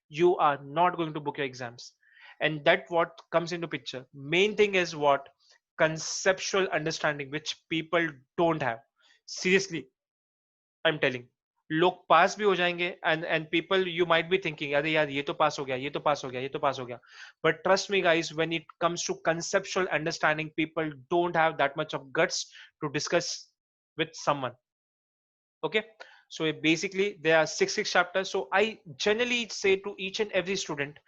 You are not going to book your exams. And that what comes into picture. Main thing is what? Conceptual understanding, which people don't have. Seriously, I'm telling. लोग पास भी हो जाएंगे and people you might be thinking अरे यार ये तो पास हो गया, ये तो पास हो गया, ये तो पास हो गया. But trust me guys, when it comes to conceptual understanding, people don't have that much of guts to discuss with someone. Okay, so basically there are six chapters. So I generally say to each and every student,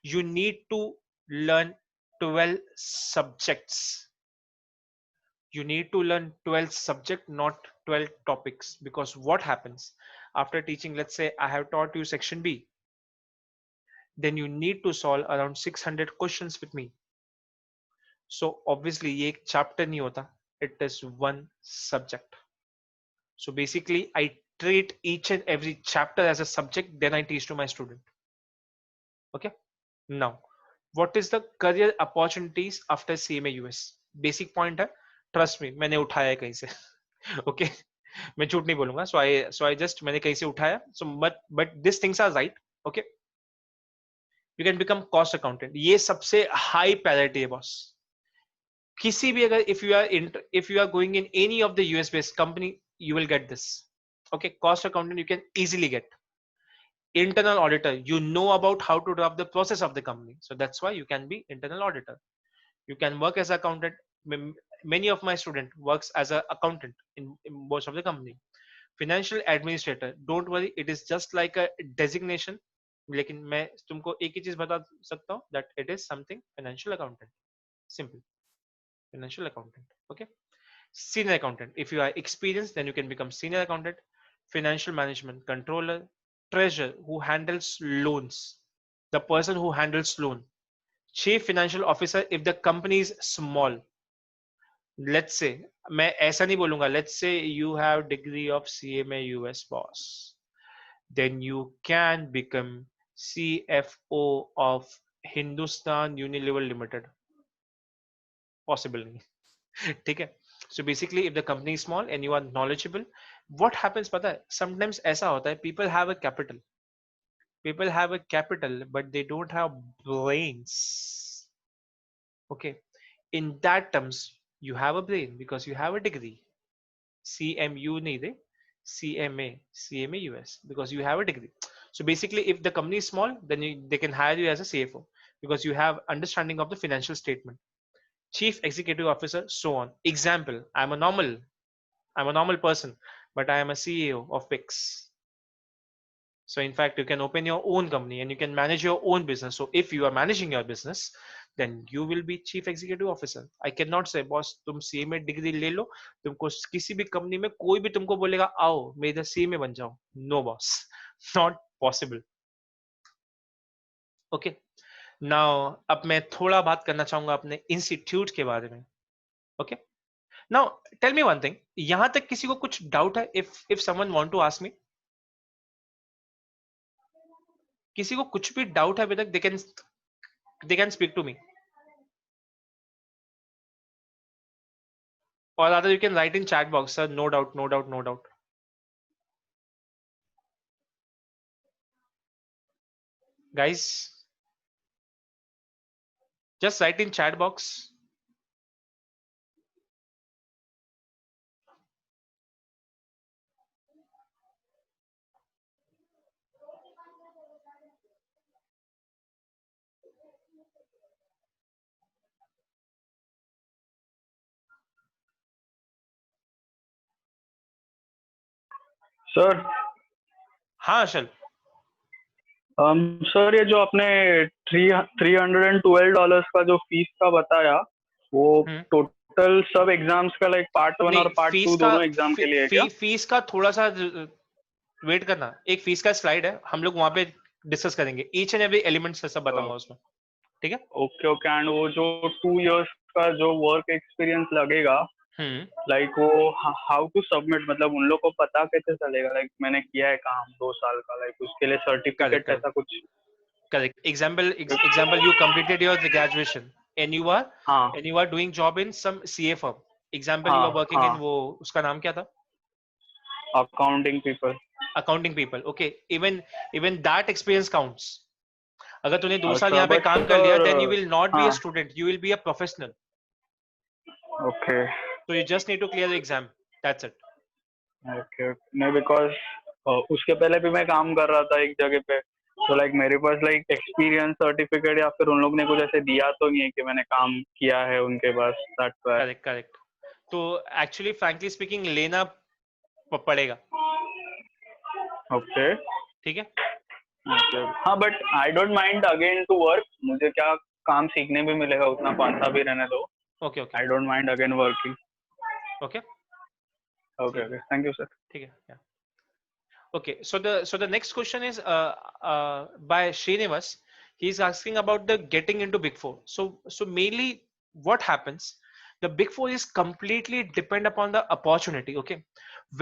you need to learn 12 subjects. You need to learn 12 subject, not 12 topics. Because what happens after teaching, let's say I have taught you section B, then you need to solve around 600 questions with me. So obviously ये एक chapter नहीं होता, it is one subject. So basically I treat each and every chapter as a subject, then I teach to my student. Okay, now what is the career opportunities after CMA US? Basic point है, trust me, मैंने उठाया है कहीं से. Okay, मैं झूठ नहीं बोलूंगा. So I just मैंने कहीं से उठाया. So but these things are right. Okay, you can become cost accountant. ये सबसे high priority है boss. किसी भी अगर if you are going in any of the US based company, you will get this. Okay, cost accountant you can easily get. Internal auditor, you know about how to draft the process of the company, so that's why you can be internal auditor. You can work as accountant. Many of my student works as a accountant in most of the company. Financial administrator, don't worry, it is just like a designation. लेकिन मैं तुमको एक ही चीज बता सकता हूँ, that it is something financial accountant. Simple. Financial accountant. Okay. Senior accountant, if you are experienced, then you can become senior accountant. Financial management controller. Treasurer, who handles loans, the person who handles loan. Chief financial officer if the company is small. Let's say, मैं ऐसा नहीं बोलूंगा, let's say you have degree of CMA US boss, then you can become CFO of Hindustan Unilever Limited. Possible नहीं. ठीक है. So basically if the company is small and you are knowledgeable, what happens पता है, sometimes ऐसा होता है, people have a capital but they don't have brains. Okay, in that terms you have a brain because you have a degree. CMU नहीं दे, CMA US, because you have a degree. So basically if the company is small, then they can hire you as a CFO because you have understanding of the financial statement. Chief executive officer, so on. Example, I'm a normal person, but I am a CEO of PICS. So in fact, you can open your own company and you can manage your own business. So if you are managing your business, then you will be chief executive officer. I cannot say, boss, तुम CMA degree ले लो, तुमको किसी भी company में कोई भी तुमको बोलेगा आओ मैं इधर CMA बन जाऊं. No boss, not possible. Okay. Now अब मैं थोड़ा बात करना चाहूंगा अपने इंस्टीट्यूट के बारे में. Okay. Now tell me one thing. यहां तक किसी को कुछ डाउट है? If someone want to ask me, किसी को कुछ भी डाउट है अभी तक, they can speak to me. Or rather you can write in chat box, sir, no doubt, no doubt, no doubt. Guys, just write in chat box. Sir, हाँ अशल। Sir ये जो आपने $312 का जो फीस का बताया, वो टोटल सब एग्जाम्स का लाइक पार्ट 1 और नहीं, पार्ट 2 फीस का दोनों एग्जाम के लिए है क्या? फीस का थोड़ा सा वेट करना, एक फीस का स्लाइड है, हम लोग वहां पे डिस्कस करेंगे, ईच एंड एवरी एलिमेंट से सब बताऊंगा उसमें, ठीक है? Okay okay. एंड वो जो 2 years का जो वर्क एक्सपीरियंस लगेगा, लाइक वो हाउ टू सबमिट, मतलब उन लोग को पता कैसे चलेगा लाइक मैंने किया है काम 2 साल का, लाइक उसके लिए करेक्ट सर्टिफिकेट करेक्ट ऐसा कुछ? Correct. Example you completed your graduation and हाँ you are doing job in some CA firm. Example you हाँ आर वर्किंग हाँ। इन, वो उसका नाम क्या था? Accounting people. Accounting people, okay. Even even that experience counts. अगर तूने 2 साल अच्छा यहाँ पे बट काम कर लिया, sir. Then you will not be हाँ a student, you will be a professional. Okay So you just need to clear the exam. That's it. Okay. नहीं बिकॉज उसके पहले भी मैं काम कर रहा था एक जगह पे, तो लाइक मेरे पास लाइक एक्सपीरियंस सर्टिफिकेट या फिर उन लोग ने कुछ ऐसे दिया तो नहीं है कि मैंने काम किया है उनके पास, दैट्स व्हाई। Correct correct. तो एक्चुअली फ्रैंकली स्पीकिंग लेना पड़ेगा, ओके ठीक है? ओके। हाँ but I don't mind again to work, मुझे क्या काम सीखने भी मिलेगा, उतना कौन सा भी रहने दो। Okay okay I don't mind again working. Okay. Okay ठीक है ओके, थैंक यू सर। ठीक है, yeah. Okay, so the next question is by Srinivas. He's asking about the getting into Big Four. So mainly what happens? The Big Four is completely depend upon the opportunity. Okay,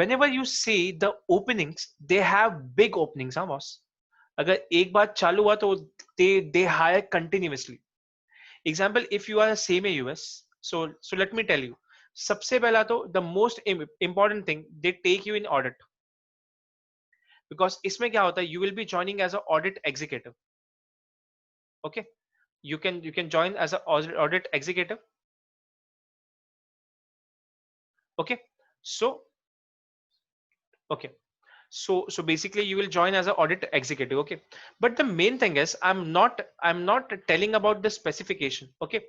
whenever you see the openings, they have big openings, huh, boss? अगर एक बार चालू हुआ तो they hire continuously. Example, if you are same US, so let me tell you. सबसे पहला तो the most important thing, they take you in audit. Because इसमें क्या होता है, you will be joining as an audit executive. Okay, you can join as an audit executive. Okay, so okay, so basically you will join as an audit executive. Okay, but the main thing is I'm not telling about the specification. Okay,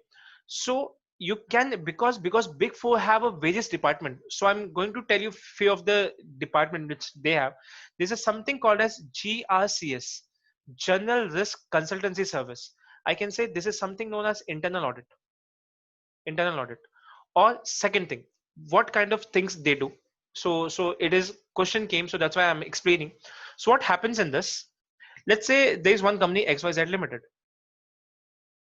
so you can, because Big Four have a various department, so I'm going to tell you few of the department which they have. This is something called as GRCS, General Risk Consultancy Service. I can say this is something known as internal audit. Or second thing, what kind of things they do. So it is question came, so that's why I'm explaining. So what happens in this, let's say there is one company XYZ Limited,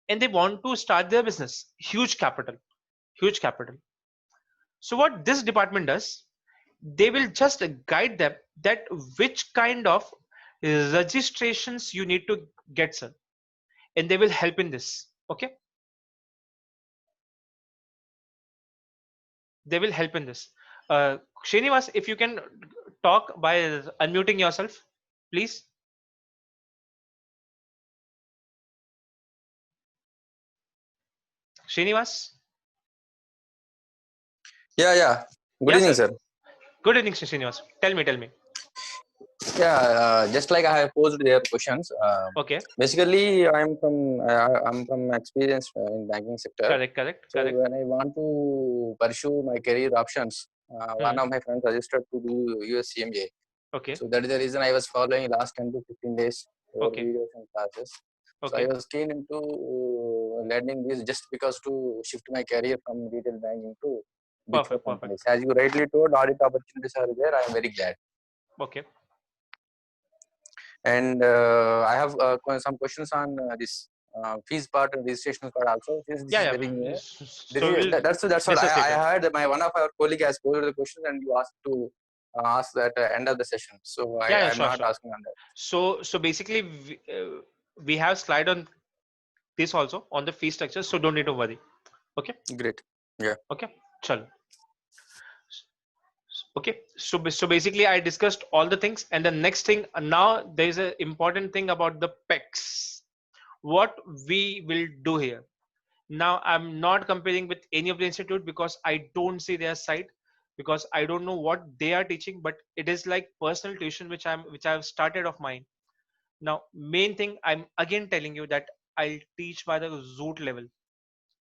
and they want to start their business, huge capital. So what this department does, they will just guide them that which kind of registrations you need to get, sir, and they will help in this. Okay, they will help in this. Srinivas, if you can talk by unmuting yourself, please. Srinivas? Yeah. Good Yeah, evening, sir. sir. Good evening, Srinivas. Tell me. Yeah, just like I have posed their questions. Okay. Basically, I'm from experience in banking sector. Correct. So when I want to pursue my career options, one of my friends suggested to do US CMA. Okay. So that is the reason I was following last 10 to 15 days over Okay. videos and classes. So I Okay. was keen into learning this just because to shift my career from retail banking to big four Perfect. companies. As you rightly told, audit opportunities are there. I am very glad. Okay. And I have some questions on this fees part and registration part also. Since this is Yeah. very new, So we'll that's what discuss I later. heard. My one of our colleague has posed the questions, and you asked to ask that end of the session. So Yeah, I'm sure. not asking on that. So basically, we have slide on this also on the fee structure, so don't need to worry. Okay. Great. Yeah. Okay. Chalo. Okay, so basically I discussed all the things, and the next thing, now there is an important thing about the pecs. What we will do here now, I'm not comparing with any of the institute because I don't see their site, because I don't know what they are teaching, but it is like personal tuition which I've started of mine. Now main thing, I'm again telling you that I'll teach by the root level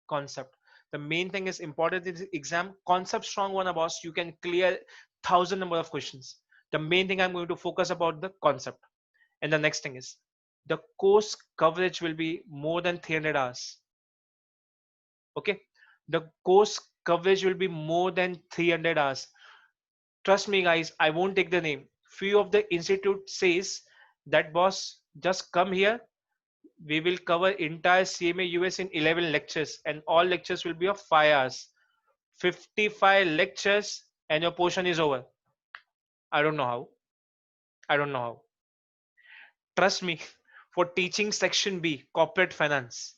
concept. The main thing is important is exam concept strong one, boss. You can clear thousand number of questions. The main thing I'm going to focus about the concept. And the next thing is the course coverage will be more than 300 hours. Okay. The course coverage will be more than 300 hours. Trust me, guys, I won't take the name. Few of the institute says that boss, just come here. We will cover entire CMA US in 11 lectures, and all lectures will be of 5 hours. 55 lectures, and your portion is over. I don't know how. I don't know how. Trust me, for teaching section B, corporate finance,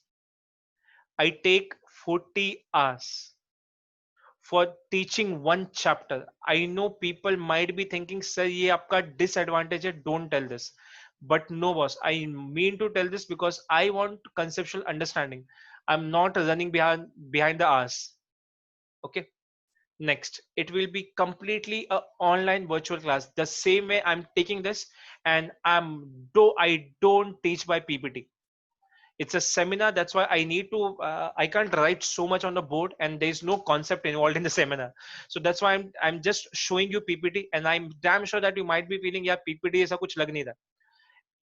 I take 40 hours for teaching one chapter. I know people might be thinking, sir, ye aapka disadvantage hai, don't tell this. But no, boss, I mean to tell this because I want conceptual understanding. I'm not running behind the hours. Okay. Next, it will be completely a online virtual class. The same way I'm taking this, and I don't teach by PPT. It's a seminar. That's why I need to I can't write so much on the board, and there's no concept involved in the seminar. So that's why I'm just showing you PPT, and I'm damn sure that you might be feeling, yeah, PPT ऐसा कुछ लग नहीं रहा.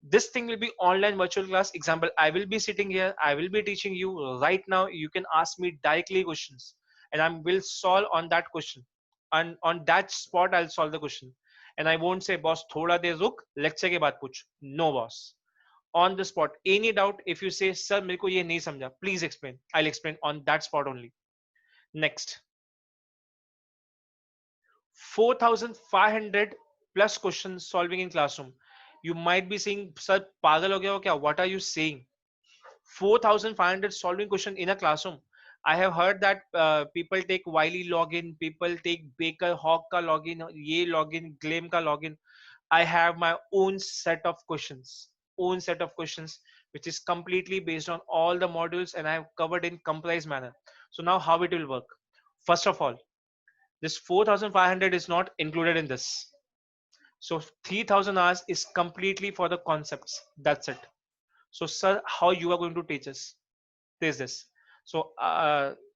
This thing will be online virtual class. Example, I will be sitting here, I will be teaching you right now. You can ask me directly questions, and I will solve on that question, and on that spot I'll solve the question. And I won't say, boss, thoda देर रुक, lecture के बाद पूछ. No, boss. On the spot, any doubt, if you say, sir, मेरे को ये नहीं समझा, please explain, I'll explain on that spot only. Next, 4,500 plus questions solving in classroom. You might be saying, sir, pagal ho gaya ho kya? What are you saying? 4,500 solving question in a classroom. I have heard that people take Wiley login, people take Baker Hawk ka login, ye login, Gleam ka login. I have my own set of questions, which is completely based on all the modules, and I have covered in comprised manner. So now how it will work? First of all, this 4,500 is not included in this. So 3,000 hours is completely for the concepts. That's it. So sir, how you are going to teach us? There's this. So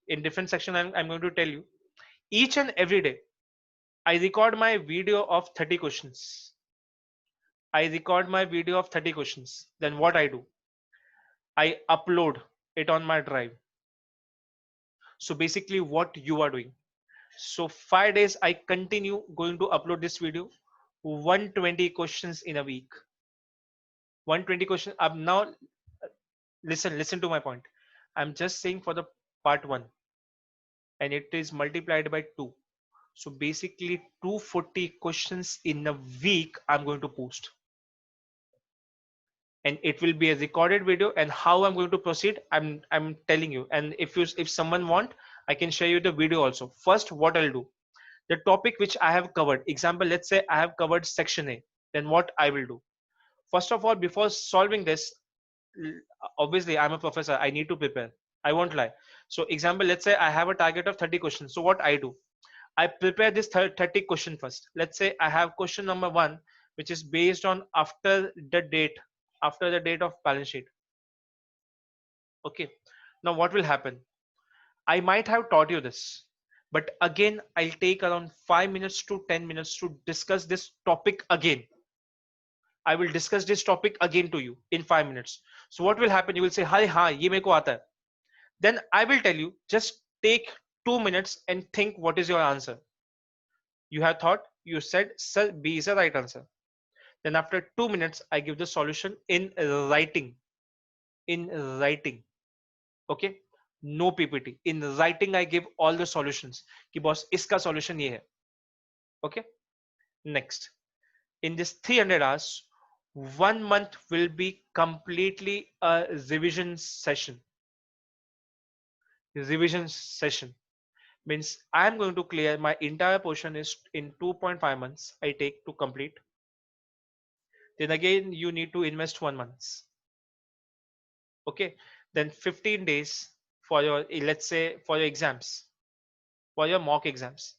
in different section, I'm going to tell you each and every day. I record my video of 30 questions. I record my video of 30 questions. Then what I do? I upload it on my drive. So basically what you are doing. So 5 days I continue going to upload this video. 120 questions in a week. 120 questions. Now listen to my point. I'm just saying for the part 1, and it is multiplied by 2. So basically 240 questions in a week I'm going to post. And it will be a recorded video, and how I'm going to proceed, I'm telling you. And if someone want, I can share you the video also. First, what I'll do, the topic which I have covered, example, let's say I have covered section A, then what I will do, first of all, before solving this, obviously I'm a professor, I need to prepare, I won't lie. So example, let's say I have a target of 30 questions. So what I do, I prepare this 30 question first. Let's say I have question number 1, which is based on after the date of balance sheet. Okay, now what will happen, I might have taught you this, but again I'll take around 5 minutes to 10 minutes to discuss this topic again. I will discuss this topic again to you in 5 minutes. So what will happen, you will say, hi, ye mere ko aata hai. Then I will tell you, just take 2 minutes and think what is your answer. You have thought, you said, sir, B is the right answer. Then after 2 minutes, I give the solution in writing. Okay, no PPT. In writing, I give all the solutions. Ki boss, iska solution ye hai. Okay. Next, in this 300 hours, 1 month will be completely a revision session. Revision session means I'm going to clear my entire portion is in 2.5 months I take to complete. Then again, you need to invest 1 month. Okay. Then 15 days for your, let's say, for your exams, for your mock exams.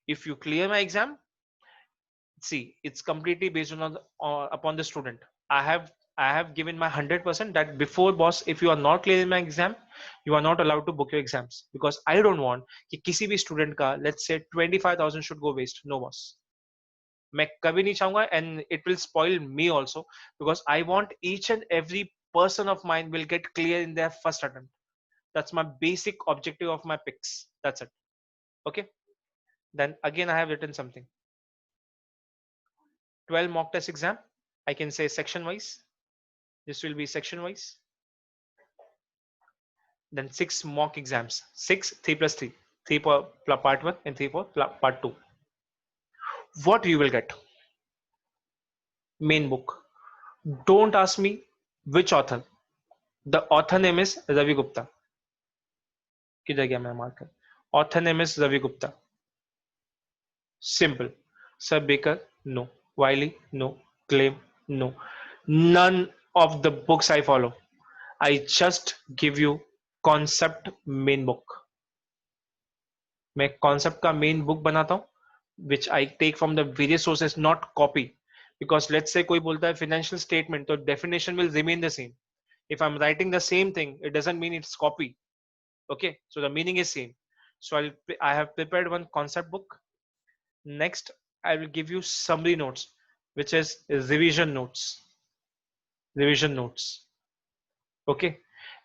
If you clear my exam, see, it's completely based on upon the student. I have given my 100% that before, boss, if you are not clearing my exam, you are not allowed to book your exams, because I don't want कि किसी भी student का, let's say, 25,000 should go waste. No, boss. मैं कभी नहीं चाहूंगा, and it will spoil me also, because I want each and every person of mine will get clear in their first attempt. That's my basic objective of my picks. That's it. Okay. Then again, I have written something. 12 mock test exam. I can say section wise. This will be section wise. Then 6 mock exams. 6, 3 plus 3. 3 for part 1 and 3 for part 2. What you will get? Main book. Don't ask me which author. The author name is Ravi Gupta. किधर गया मेरा marker? Author name is Ravi Gupta. Simple. Sir Baker, no. Wiley, no. Claim, no. None of the books I follow. I just give you concept main book. मैं concept का main book बनाता हूँ, which I take from the various sources, not copy. Because let's say कोई बोलता है financial statement, तो definition will remain the same. If I'm writing the same thing, it doesn't mean it's copy. Okay, so the meaning is same. So I have prepared one concept book. Next, I will give you summary notes, which is revision notes. Revision notes. Okay,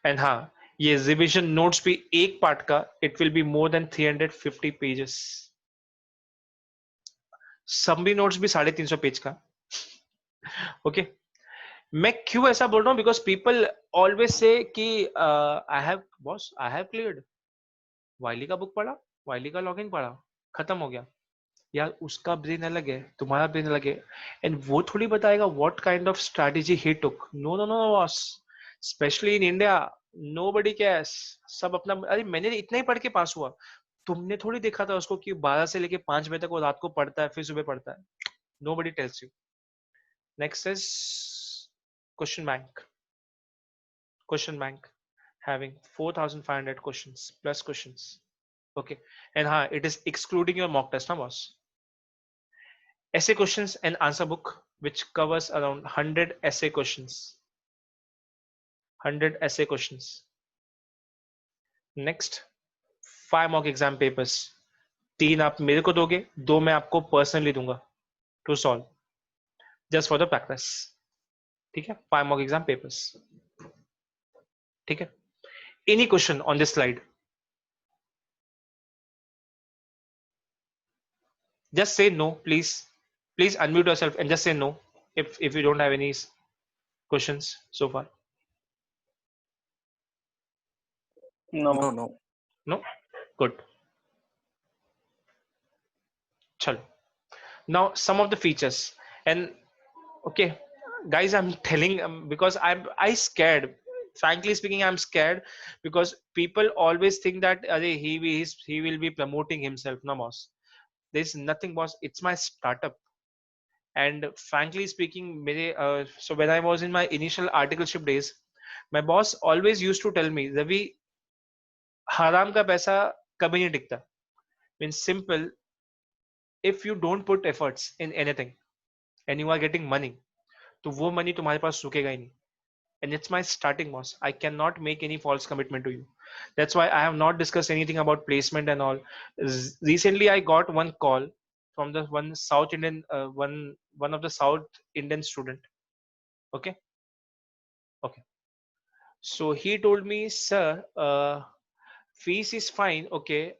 and हाँ, ये revision notes भी एक part का, it will be more than 350 pages. Summary notes भी 350 page का. Okay, मैं क्यों ऐसा बोल रहा हूँ? Because people always say कि I have cleared. वाइली का बुक पढ़ा, वाइली का लॉगिन पढ़ा, खत्म हो गया. यार उसका ब्रेन अलग है, तुम्हारा ब्रेन अलग है, एंड वो थोड़ी बताएगा व्हाट काइंड ऑफ स्ट्रैटेजी ही took. No no no boss, specially in India nobody cares. सब अपना, अरे मैंने इतना ही पढ़ के पास हुआ, तुमने थोड़ी देखा था उसको कि 12 से लेके 5 बजे तक वो रात को पढ़ता है फिर सुबह पढ़ता है. Nobody tells you. Next is question bank. Question bank having 4500 questions plus questions. Okay, and it is excluding your mock test, na boss? Essay questions and answer book, which covers around 100 essay questions. 100 essay questions. Next, 5 mock exam papers. 3 आप मेरे को दोगे, 2 मैं आपको personally दूंगा to solve, just for the practice. ठीक है? 5 mock exam papers. ठीक है? Any question on this slide? Just say no, please. Please unmute yourself and just say no if you don't have any questions so far. No. No, no. No? Good. Chalo. Now some of the features, and okay, guys, I'm telling because I scared. Frankly speaking, I'm scared because people always think that he will be promoting himself. No, boss. There's nothing, boss. It's my startup. And frankly speaking, so when I was in my initial articleship days, my boss always used to tell me, Ravi, haram ka paisa kabhi nahi tikta. Means simple, if you don't put efforts in anything and you are getting money, तो वो money तुम्हारे पास रुकेगा ही नहीं. And it's my starting, boss. I cannot make any false commitment to you. That's why I have not discussed anything about placement and all. Recently, I got one call from the one South Indian, one of the South Indian student. Okay, okay. So he told me, sir, fees is fine. Okay.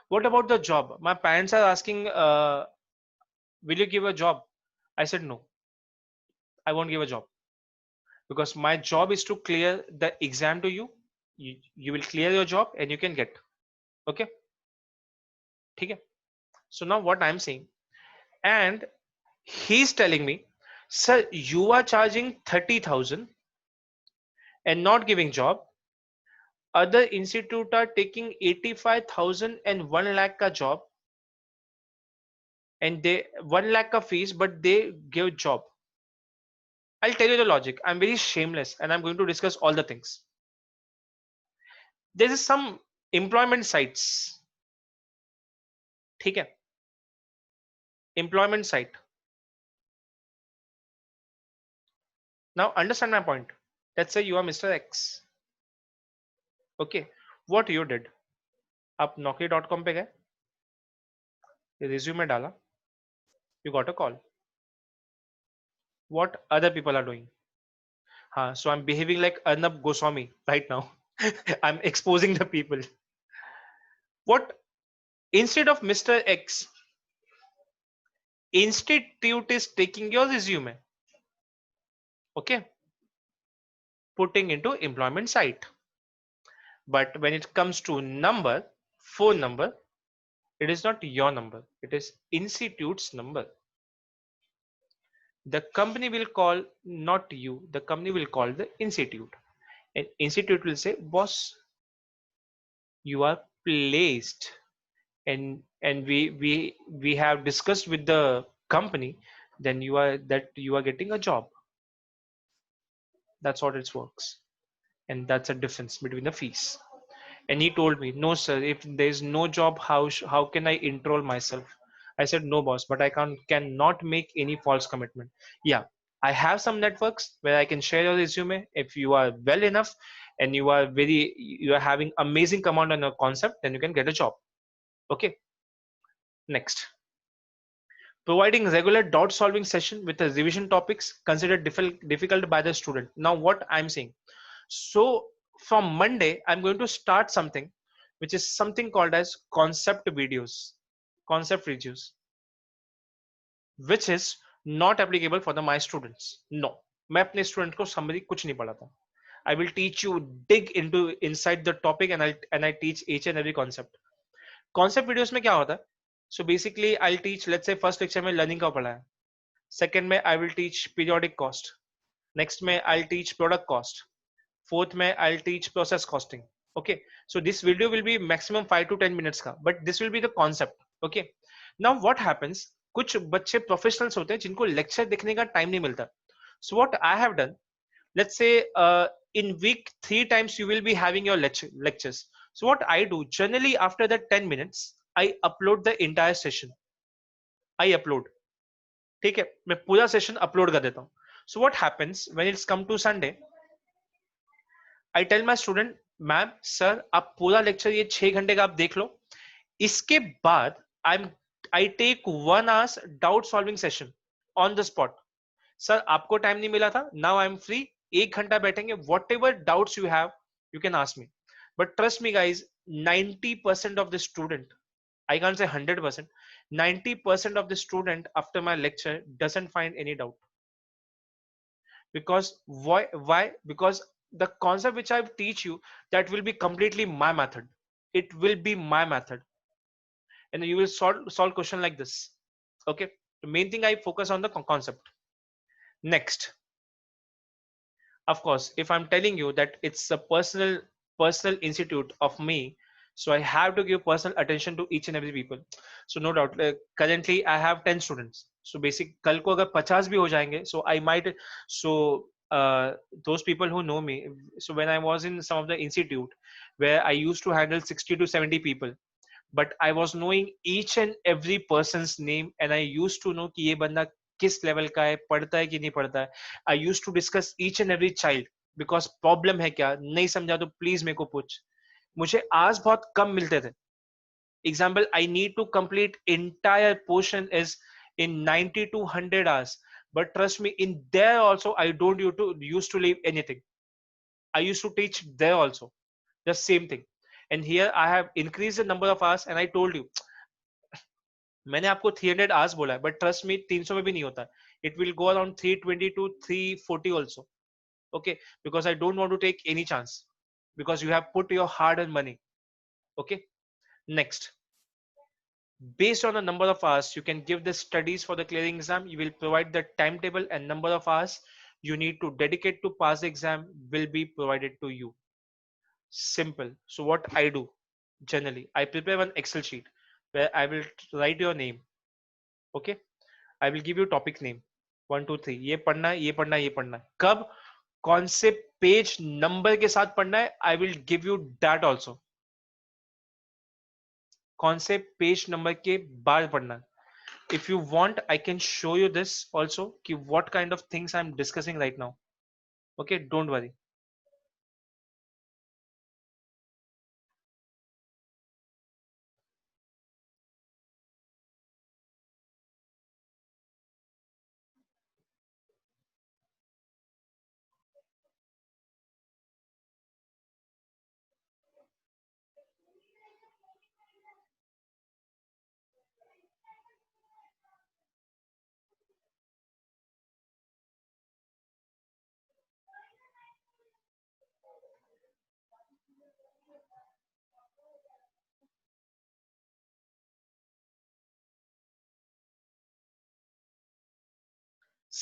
What about the job? My parents are asking, will you give a job? I said no. I won't give a job. Because my job is to clear the exam to you. You will clear your job and you can get. Okay. Okay. So now what I'm saying, and he's telling me, sir, you are charging 30,000 and not giving job. Other institute are taking 85,000 and 1 lakh ka job, and they 1 lakh ka fees, but they give job. I'll tell you the logic. I'm very shameless and I'm going to discuss all the things. There is some employment sites. ठीक है? Employment site. Now understand my point. Let's say you are Mr. X. Okay. What you did? आप naukri.com पे गए, resume डाला, you got a call. What other people are doing? So I'm behaving like Arnab Goswami right now. I'm exposing the people. What, instead of Mr. X, institute is taking your resume, okay, putting into employment site. But when it comes to number, phone number, it is not your number, it is institute's number. The company will call not you, the company will call the institute, and institute will say, boss, you are placed, and we have discussed with the company, then you are getting a job. That's how it works, and that's a difference between the fees. And he told me, no sir, if there is no job, how can I enroll myself? I said, no boss, but I cannot make any false commitment. Yeah, I have some networks where I can share your resume. If you are well enough and you are having amazing command on a concept, then you can get a job. Okay, next. Providing regular doubt solving session with the revision topics considered difficult by the student. Now what I'm saying, so from Monday I'm going to start something which is something called as concept reviews, which is not applicable for the my students. No, मैं अपने student को summary कुछ नहीं पढ़ाता. I will teach you dig into inside the topic, and I teach each and every concept. Concept videos में क्या होता है? So basically I'll teach, let's say first lecture में learning का पढ़ा है. Second में I will teach periodic cost. Next में I'll teach product cost. Fourth में I'll teach process costing. Okay, so this video will be maximum 5 to 10 minutes का, but this will be the concept. Okay, now what happens, कुछ बच्चे professionals होते हैं जिनको lecture देखने का time नहीं मिलता. So what I have done, let's say in week 3 times you will be having your lectures. So what I do, generally after the 10 minutes I upload the entire session. I upload, ठीक है, मैं पूरा session upload कर देता हूँ. So what happens when it's come to Sunday, I tell my student, ma'am sir आप पूरा lecture ये 6 घंटे का आप देख लो, इसके बाद I take 1 hours doubt solving session on the spot. Sir आपको टाइम नहीं मिला था, now I am free, 1 घंटा बैठेंगे, whatever doubts you have you can ask me. But trust me guys, 90% of the student, I can't say 100%, 90% of the student after my lecture doesn't find any doubt. Because why? Because the concept which I teach you, that will be completely my method. It will be my method, and you will solve question like this. Okay, the main thing I focus on the concept. Next, of course, if I'm telling you that it's a personal institute of me, so I have to give personal attention to each and every people. So no doubt, currently I have 10 students. So basic कल को अगर 50 भी हो जाएंगे, so I might, so those people who know me, so when I was in some of the institute where I used to handle 60 to 70 people, but I was knowing each and every person's name, and I used to know कि ये बंदा किस level का है, पढ़ता है कि नहीं पढ़ता है. I used to discuss each and every child, because problem है क्या, नहीं समझा तो प्लीज मेरे को पूछ. मुझे आज बहुत कम मिलते थे. Example, I need to complete entire portion is in 90 to 100 hours, but trust me, in there also I don't used to leave anything. I used to teach there also the same thing, and here I have increased the number of hours, and I told you, मैंने आपको 300 hours बोला है, but trust me 300 में भी नहीं होता. It will go around 320 to 340 also. Okay, because I don't want to take any chance, because you have put your hard-earned money. Okay, next, based on the number of hours you can give the studies for the clearing exam, you will provide the timetable and number of hours you need to dedicate to pass the exam will be provided to you. Simple. So what I do, generally I prepare one Excel sheet where I will write your name. Okay, I will give you topic name 1 2 3, ये पढ़ना है, ये पढ़ना है, ये पढ़ना है. कब, कौन से पेज नंबर के साथ पढ़ना है, I will give you that also. कौन से पेज नंबर के बाद पढ़ना है. If you want, I can show you this also, कि what kind of things I'm discussing right now. Okay, don't worry.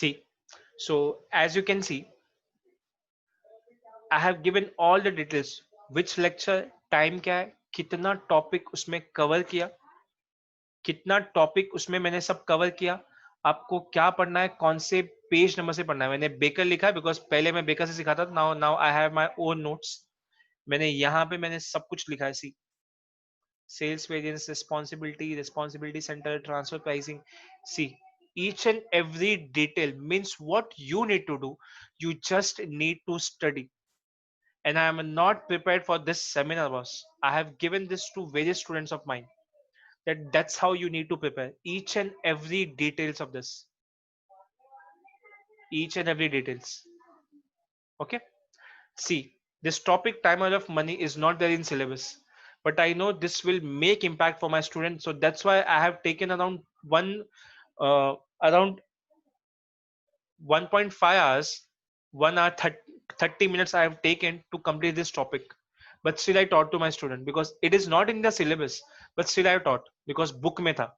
See, so as you can see, I have given all the details, which lecture, time क्या है, कितना topic उसमें cover किया, कितना topic उसमें मैंने सब कवर किया, आपको क्या पढ़ना है, कौन से पेज नंबर से पढ़ना है. मैंने बेकर लिखा है बिकॉज पहले मैं बेकर से सिखाता था. Now now I have my own notes. मैंने यहाँ पे मैंने सब कुछ लिखा है. सी, sales variance, responsibility center, transfer pricing. See, each and every detail means what you need to do. You just need to study. And I am not prepared for this seminar, boss. I have given this to various students of mine. That's how you need to prepare each and every details of this. Each and every details. Okay. See, this topic time out of money is not there in syllabus, but I know this will make impact for my students. So that's why I have taken around around 1.5 hours, 1 hour 30 minutes I have taken to complete this topic. But still I taught to my student because it is not in the syllabus, but still I taught because book mein tha.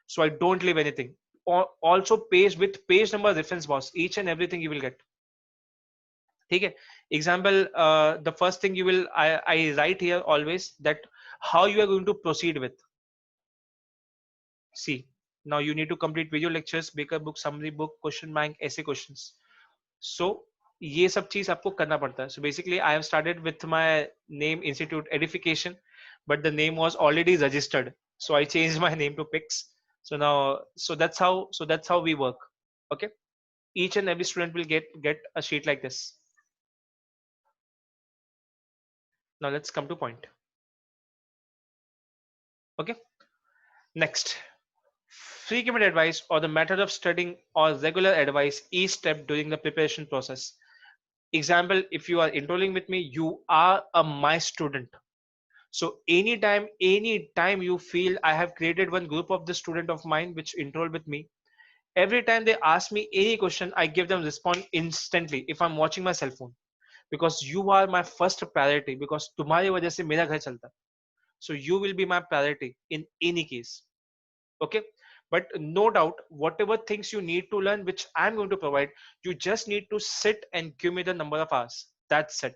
So I don't leave anything. Also page with page number reference, boss. Each and everything you will get. Okay. Example, the first thing you will, I write here always that how you are going to proceed with. See, now you need to complete video lectures, Baker book, summary book, question bank, essay questions. So ये सब चीज आपको करना पड़ता है. So basically I have started with my name Institute Edification, but the name was already registered. So I changed my name to Pix. So now, so that's how we work. Okay. Each and every student will get a sheet like this. Now let's come to point. Okay. Next, frequent advice or the method of studying or regular advice each step during the preparation process. Example, if you are enrolling with me, you are my student. So anytime you feel I have created one group of the student of mine which enroll with me, every time they ask me any question, I give them response instantly if I'm watching my cell phone, because you are my first priority, because तुम्हारी वजह से मेरा घर चलता है. So you will be my priority in any case. Okay. But no doubt, whatever things you need to learn, which I'm going to provide, you just need to sit and give me the number of hours. That's it.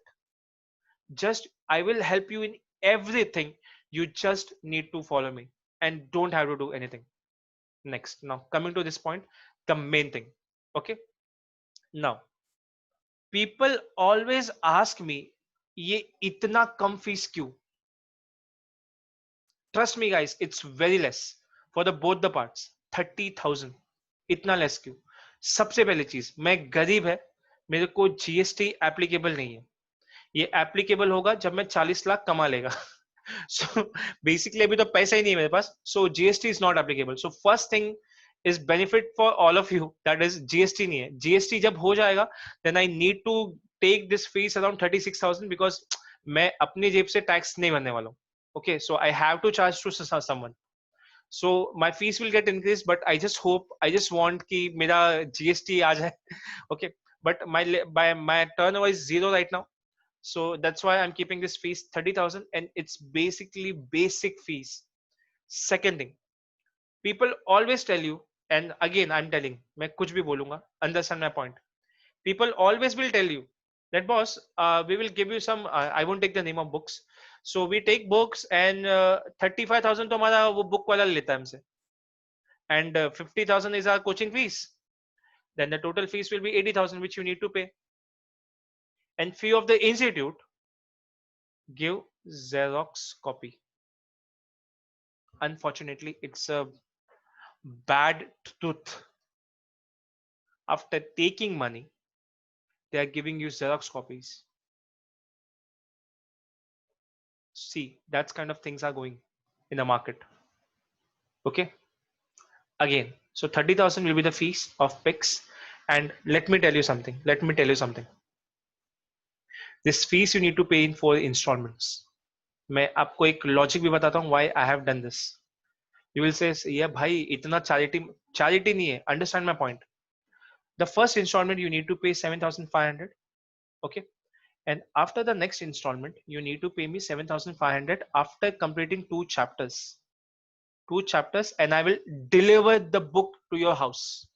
Just, I will help you in everything. You just need to follow me and don't have to do anything. Next, now coming to this point, the main thing. Okay. Now, people always ask me, ये इतना कम fees क्यों? Trust me guys, it's very less for the both the parts. 30,000. इतना less क्यों? सबसे पहली चीज, मैं गरीब है, मेरे को जीएसटी एप्लीकेबल नहीं है. ये एप्लीकेबल होगा जब मैं 40 लाख कमा लेगा. So basically अभी तो पैसा ही नहीं है मेरे पास. So GST is not applicable. So first thing is benefit for all of you, that is GST नहीं है. GST जब हो जाएगा, then I need to take this fees around 36,000 because मैं अपनी जेब से टैक्स नहीं भरने वाला हूँ. Okay, so I have to charge to someone. So my fees will get increased, but I just want कि मेरा GST आ जाए. Okay, but my turnover is zero right now. So that's why I'm keeping this fees 30,000, and it's basically basic fees. Second thing, people always tell you, and again I'm telling, मैं कुछ भी बोलूँगा, understand my point. People always will tell you that boss, we will give you some, I won't take the name of books. So we take books and 35,000 तो हमारा वो book वाला लेता है हमसे, and 50,000 is our coaching fees. Then the total fees will be 80,000 which you need to pay. And fee of the institute, give Xerox copy. Unfortunately, it's a bad truth. After taking money, they are giving you Xerox copies. See, that's kind of things are going in the market. Okay. Again, so 30,000 will be the fees of Pix. And let me tell you something. This fees you need to pay in 4 installments. मैं आपको एक logic भी बताता हूँ why I have done this. You will say, yeah, भाई इतना charity नहीं है. Understand my point. The first installment you need to pay 7,500. Okay. And after the next installment, you need to pay me 7,500 after completing 2 chapters. 2 chapters, and I will deliver the book to your house.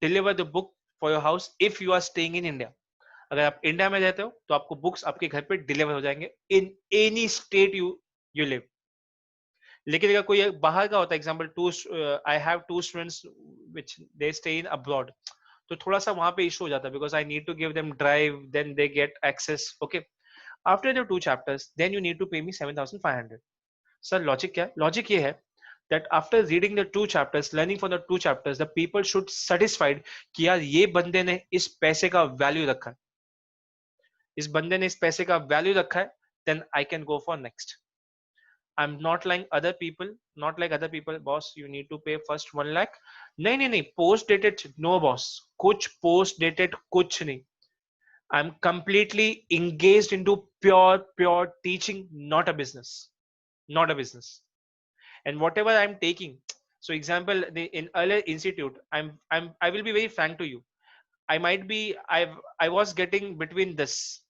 deliver the book for your house if you are staying in India. अगर आप India में रहते हो तो आपको books आपके घर पे डिलीवर हो जाएंगे in any state you live. लेकिन अगर कोई बाहर का होता है, example to I have two students which they stay in abroad, तो थोड़ा सा वहां पे इशू हो जाता है because I need to give them drive, then they get access. Okay, after the 2 chapters then you need to pay me 7,500. Sir logic क्या है? लॉजिक ये है that after reading the 2 chapters, learning from the 2 chapters, the people should satisfied कि यार ये बंदे ने इस पैसे का वैल्यू रखा है, इस बंदे ने इस पैसे का वैल्यू रखा है, then I can go for next. I'm not like other people, not like other people, boss you need to pay first 1 lakh. नहीं नहीं, post dated no boss, कुछ post dated कुछ नहीं. I'm completely engaged into pure teaching, not a business, not a business. And whatever I'm taking, so example in earlier institute, I will be very frank to you, I might be I was getting between this,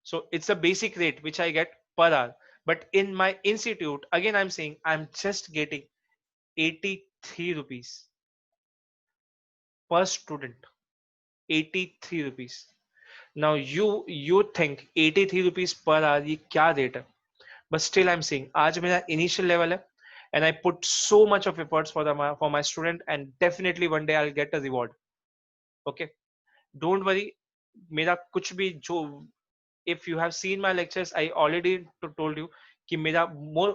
so it's a basic rate which I get per hour, but in my institute again I'm saying I'm just getting 83 rupees per student, 83 rupees. Now you think 83 rupees per hour ये क्या rate है? But still I'm saying आज मेरा initial level है and I put so much of efforts for my student, and definitely one day I'll get a reward. Okay, don't worry. मेरा कुछ भी जो, if you have seen my lectures, I already told you कि मेरा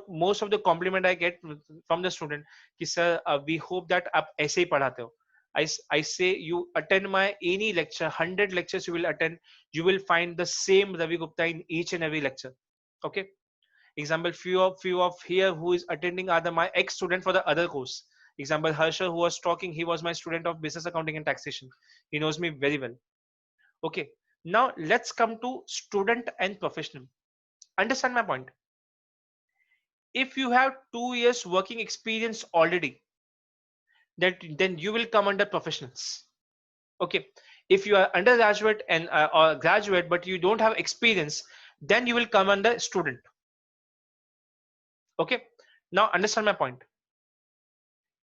most of the compliment I get from the student कि sir we hope that आप ऐसे ही पढ़ाते हो. I say you attend my any lecture, 100 lectures you will attend, you will find the same Ravi Gupta in each and every lecture. Okay. Example, few of here who is attending are my ex student for the other course. Example, Harsha who was talking, he was my student of business accounting and taxation. He knows me very well. Okay, now let's come to student and professional. Understand my point. If you have 2 years working experience already, then you will come under professionals. Okay, if you are undergraduate and or graduate but you don't have experience, then you will come under student. Okay, now understand my point.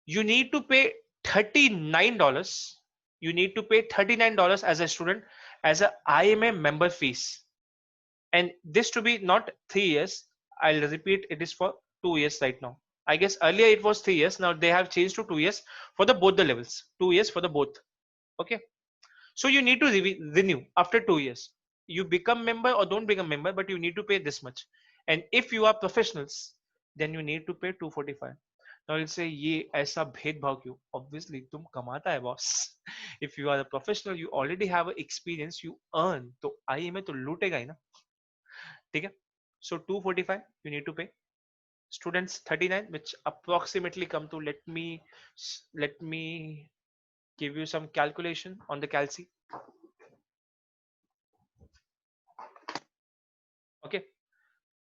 You need to pay $39. You need to pay $39 as a student as a IMA member fees, and this to be not 3 years. I'll repeat, it is for 2 years right now. I guess earlier it was 3 years, now they have changed to 2 years for the both the levels, 2 years for the both. Okay, so you need to renew after 2 years. You become member or don't become member, but you need to pay this much. And if you are professionals, then you need to pay 245. Now you'll say ये ऐसा भेदभाव क्यों? Obviously तुम कमाता है boss. If you are a professional, you already have a experience, you earn, तो IMA तो लूटेगा ही ना. ठीक है? So 245 you need to pay. Students 39, which approximately come to, let me give you some calculation on the calci. Okay,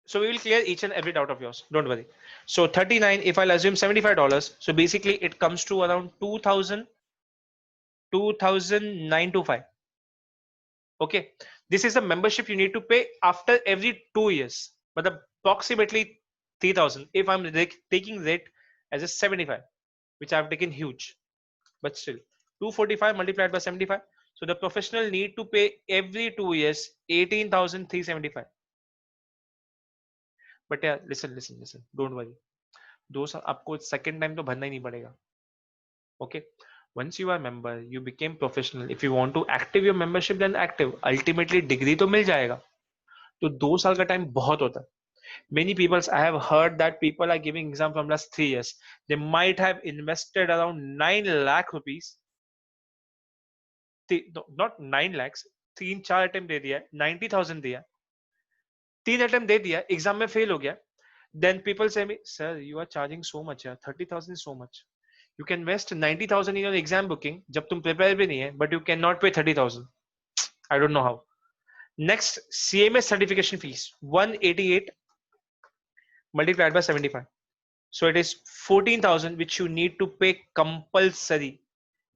so we will clear each and every doubt of yours, don't worry. So 39, if I'll assume $75, so basically it comes to around 2,925. Okay, this is a membership you need to pay after every 2 years, but approximately 3,000 if I'm taking rate as a 75, which I've taken huge, but still 245 multiplied by 75. So the professional need to pay every 2 years 18,375. But yeah, listen, don't worry. Those आपको second time तो भरना ही नहीं पड़ेगा. Okay, once you are member, you became professional. If you want to active your membership, then active. Ultimately degree तो मिल जाएगा. तो 2 साल का time बहुत होता है. Many people, I have heard that people are giving exam from last 3 years. They might have invested around 9 lakh rupees. Not 9 lakhs. 3-4 attempt दे दिया, 90,000 दिया, 3 attempt दे दिया, exam में fail हो गया. Then people say me, sir, you are charging so much, 30,000 is so much. You can invest 90,000 in your exam booking, जब तुम prepare भी नहीं है, but you cannot pay 30,000. I don't know how. Next, CMA certification fees 188 multiplied by 75. So it is 14,000 which you need to pay compulsory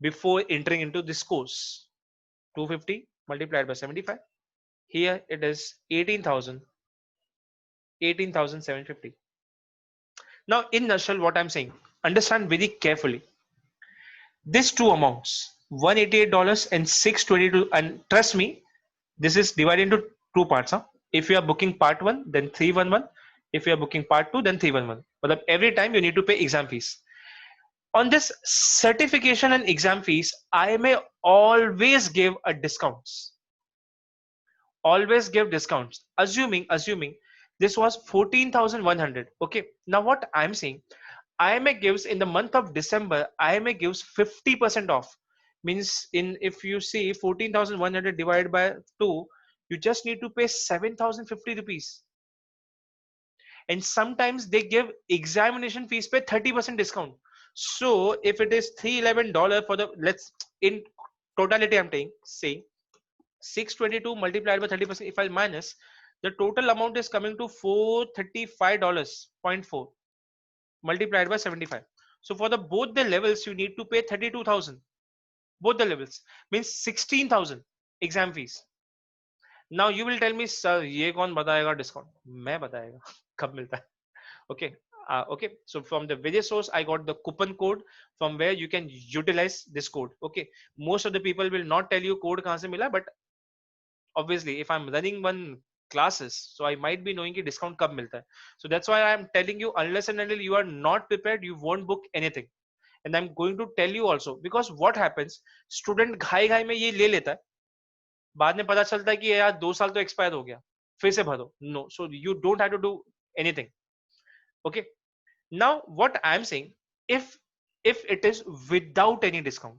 before entering into this course. 250 multiplied by 75. Here it is 18,750. Now in nutshell, what I'm saying, understand very carefully. These two amounts, $188 and $622, and trust me, this is divided into two parts. Huh? If you are booking part 1, then 311. If you are booking part 2, then 311. But every time you need to pay exam fees. On this certification and exam fees, I may always give a discounts. Always give discounts. Assuming this was 14,100. Okay. Now what I'm saying, IMA gives in the month of December, IMA gives 50% off. Means in if you see 14,100 divided by 2, you just need to pay 7,050 rupees. And sometimes they give examination fees pay 30% discount. So if it is $311 for the, let's in totality I'm saying 622 multiplied by 30%, if I minus, the total amount is coming to $435.4 multiplied by 75. So for the both the levels you need to pay 32,000. Both the levels means 16,000 exam fees. Now you will tell me, sir, ये कौन बताएगा discount? मैं बताएगा कब मिलता है? Okay. Okay, so from the various source I got the coupon code from where you can utilize this code. Okay, most of the people will not tell you code कहाँ से मिला, but obviously if I'm running one classes, so I might be knowing कि discount कब मिलता है. So that's why I'm telling you, unless and until you are not prepared, you won't book anything. And I'm going to tell you also, because what happens, student घाई घाई में ये ले लेता है, बाद में पता चलता है कि यार 2 साल तो एक्सपायर हो गया, फिर से भरो. No, so you don't have to do anything. Okay. Now what I'm saying, if it is without any discount,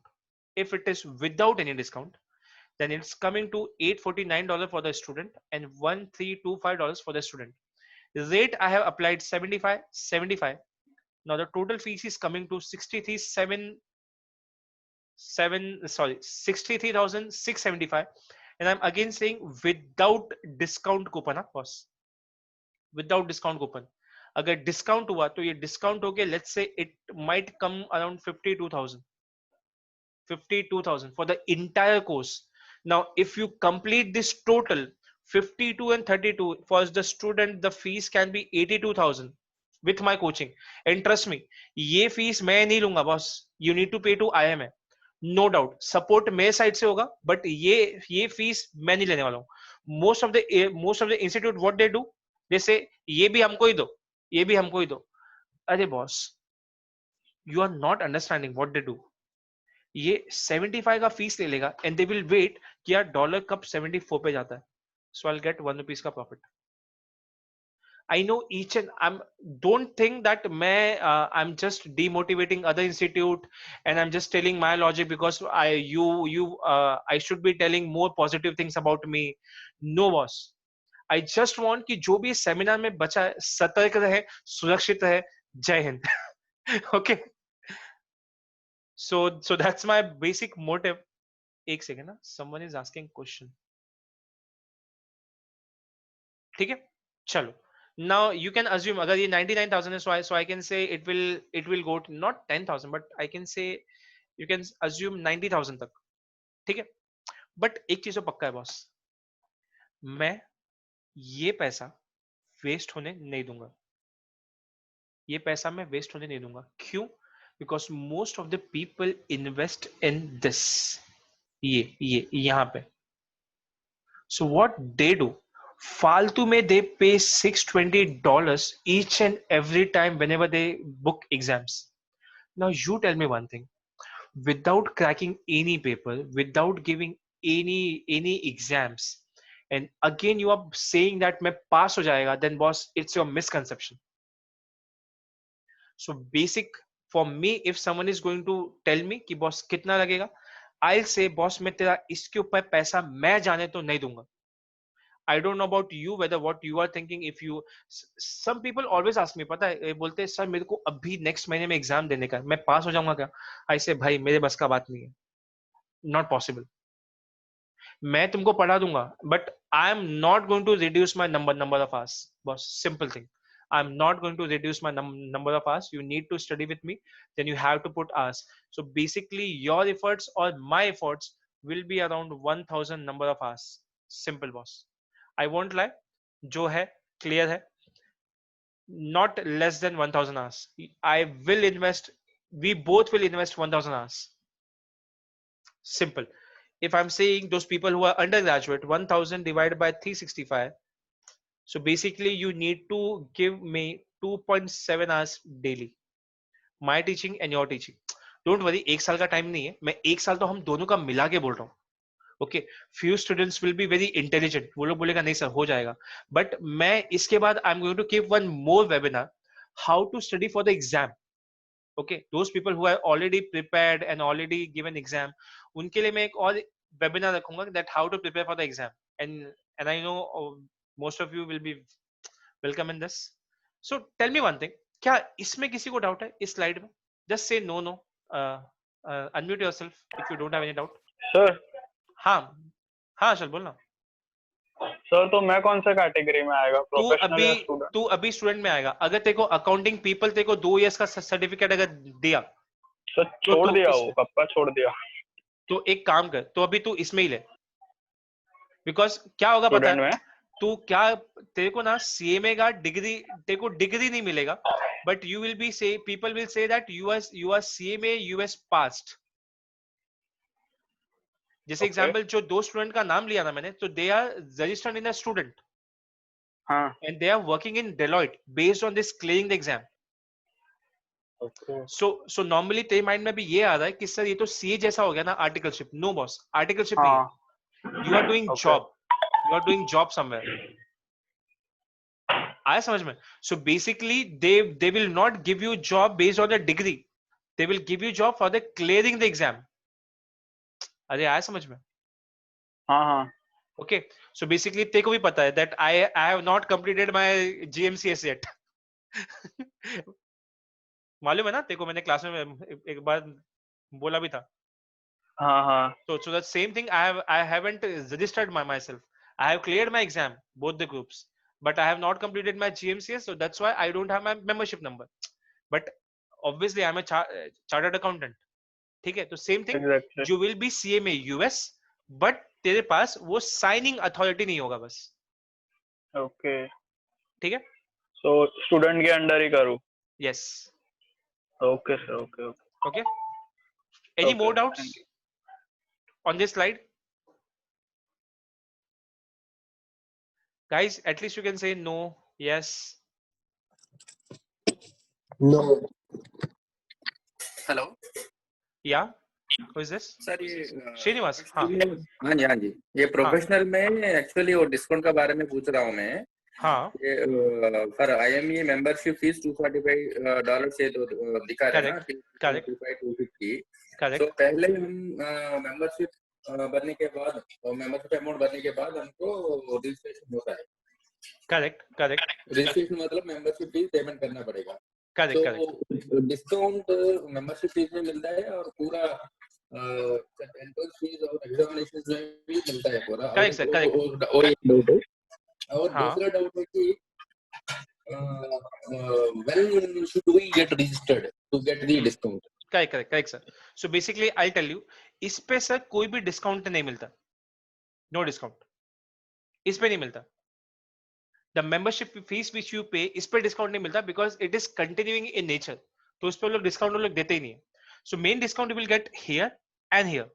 then it's coming to $849 for the student and $1,325 for the student. The rate I have applied 75. Now the total fees is coming to 63,675, and I'm again saying without discount coupon, boss. Without discount coupon. अगर discount हुआ तो ये discount हो गया, let's say it might come around 52,000 for the entire course. Now if you complete this total 52 and 32, for the student the fees can be 82,000 with my coaching. And trust me, ये fees मैं नहीं लूंगा boss. You need to pay to IMA, no doubt. Support मेरे side से होगा, but ये fees मैं नहीं लेने वाला हूँ. Most of the institute what they do, they say ये भी हमको ही दो, ये भी हमको ही दो. अरे boss, you are not understanding what they do. ये 75 का फीस ले लेगा and they will wait कि यार डॉलर कब 74 पे जाता है, so I'll get 1 rupees का profit. I know each and don't think that I'm just demotivating other institute and I'm just telling my logic because I should be telling more positive things about me. No boss. I just want कि जो भी seminar में बचा है सतर्क रहे, सुरक्षित रहे. जय Hind. Okay. So that's my basic motive. एक सेकेंड ना, someone is asking question. ठीक है, चलो. Now you can assume अगर ये 99,000 है, so I can say it will go to not 10,000, but I can say you can assume 90,000 तक. ठीक है, but एक चीज तो पक्का है बॉस, मैं ये पैसा वेस्ट होने नहीं दूंगा. ये पैसा मैं वेस्ट होने नहीं दूंगा. क्यों? Because most of the people invest in this. ये यहाँ पे. So what they do, फालतू में they pay $620 each and every time whenever they book exams. Now you tell me one thing, without cracking any paper, without giving any exams, and again you are saying that मैं pass हो जाएगा, then boss, it's your misconception. So basic for me, if someone is going to tell me कि boss कितना लगेगा, I'll say boss मैं तेरा इसके ऊपर पैसा मैं जाने तो नहीं दूंगा. I don't know about you whether what you are thinking. If you, some people always ask me, पता है बोलते हैं सर मेरे को अभी नेक्स्ट महीने में एग्जाम देने का, मैं पास हो जाऊंगा क्या? I say भाई मेरे बस का बात नहीं है, not possible. मैं तुमको पढ़ा दूंगा, but I am not going to reduce my number of hours. Boss, simple thing. I'm not going to reduce my number of hours. You need to study with me, then you have to put hours. So basically your efforts or my efforts will be around 1,000 number of hours. Simple boss. I won't lie, जो है clear है, not less than 1,000 hours. I will invest, we both will invest 1,000 hours. Simple. If I'm saying those people who are undergraduate, 1000 divided by 365. So basically you need to give me 2.7 hours daily. My teaching and your teaching. Don't worry, एक साल का time नहीं है, मैं एक साल तो हम दोनों का मिला के बोल रहा हूँ. Okay, few students will be very intelligent, वो लोग बोलेगा नहीं सर हो जाएगा, बट मैं इसके बाद I am going to give one more webinar, how to study for the exam. Okay, those people who are already prepared and already given exam, उनके लिए मैं एक और वेबिनार रखूंगा that how to prepare for the exam. And I know most of you will be welcome in this. So tell me one thing, क्या इसमें किसी को डाउट है इस स्लाइड में? Just say no. Unmute yourself if you don't have any doubt. Sir. हाँ चल बोलना. सर तो मैं कौन सा कैटेगरी में आएगा, प्रोफेशनल या स्टूडेंट? तू अभी स्टूडेंट में आएगा. अगर तेरे को अकाउंटिंग पीपल तेरे को 2 इयर्स का सर्टिफिकेट अगर दिया, सर छोड़ दिया, वो कब छोड़ दिया. तो एक काम कर, तो अभी तू इसमें ही ले, बिकॉज क्या होगा पता है तू क्या, तेरे को ना सीएमए का डिग्री, तेरे को डिग्री नहीं मिलेगा, but you will be say, people will say that you are CMA US passed. जैसे एग्जांपल जो 2 स्टूडेंट का नाम लिया ना मैंने, तो they are registered in a student, and they are working in Deloitte based on this clearing the exam. So normally तेरे mind में भी ये आ रहा है कि सर ये तो सीए जैसा हो गया ना, आर्टिकलशिप. नो बॉस, आर्टिकलशिप नहीं है. You are doing job, you are doing job somewhere. आया समझ में? So basically they will not give you job based on a degree, they will give you job for the clearing the exam. अरे आया समझ में? हाँ. Okay, so basically तेरे को भी पता है that I have not completed my GMCS yet. मालूम है ना तेरे को, मैंने क्लास में एक बार बोला भी था. हाँ. So the same thing, I haven't registered myself. I have cleared my exam, both the groups, but I have not completed my GMCS, so that's why I don't have my membership number. But obviously, I'm a chartered accountant. ठीक है, तो same thing. Exactly. You will be CMA US, but तेरे पास वो signing authority नहीं होगा बस. Okay. ठीक है? So student के अंडर ही करूँ? Yes. Okay sir. Okay. Any more doubts on this slide? Guys, at least you can say no, yes. No. Hello. Yeah. Who is this? Sir ये श्रीनिवास. हाँ जी. ये प्रोफेशनल में एक्चुअली वो discount का बारे में पूछ रहा हूँ मैं. हाँ. ये फॉर आईएमई मेंबरशिप फीस $245 से तो दिखा रहा है ना, 250. करेक्ट. तो पहले हम मेंबरशिप भरने के बाद और मेंबरशिप अमाउंट भरने के बाद हमको रजिस्ट्रेशन होता है. करेक्ट. रजिस्ट्रेशन मतलब मेंबरशिप फीस पेमेंट करना पड़ेगा. करेक्ट. डिस्काउंट मेंबरशिप फीस में मिलता है और पूरा एंट्रेंस फीस और एग्जामिनेशन में भी मिलता है पूरा. Correct sir, correct. और दूसरा डाउट है कि when should we get registered to get the discount? Correct sir. So basically I tell you, इस पे सर कोई भी डिस्काउंट नहीं मिलता. नो डिस्काउंट इस पे नहीं मिलता. The membership fees which you पे, इस पे डिस्काउंट नहीं मिलता because it is continuing in nature. तो उस पे लोग डिस्काउंट लोग देते ही नहीं है. So main discount you will get here and here.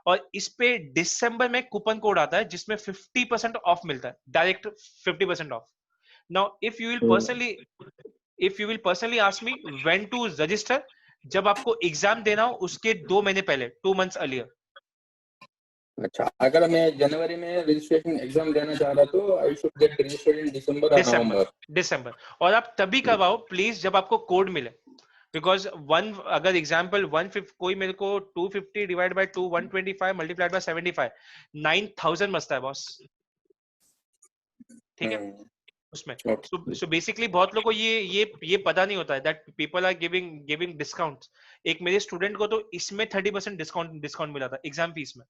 और इस पे दिसंबर में कूपन कोड आता है जिसमें 50% ऑफ मिलता है, direct 50% off. Now if you will personally ask me when to register, जब आपको एग्जाम देना हो उसके 2 महीने पहले, 2 months अर्लियर. अच्छा, अगर मैं जनवरी में रजिस्ट्रेशन एग्जाम देना चाह रहा तो I should get registered in December. और आप तभी करवाओ प्लीज जब आपको कोड मिले. बिकॉज अगर एग्जाम्पल 150 कोई मेरे को 250 डिवाइड बाय 2 125 मल्टीप्लाइड बाय 75 9000 बचता है बॉस. ठीक है उसमें. सो बेसिकली बहुत लोगों को ये पता नहीं होता है that people are giving discount. एक मेरे स्टूडेंट को तो इसमें 30% डिस्काउंट मिला था एग्जाम फीस में.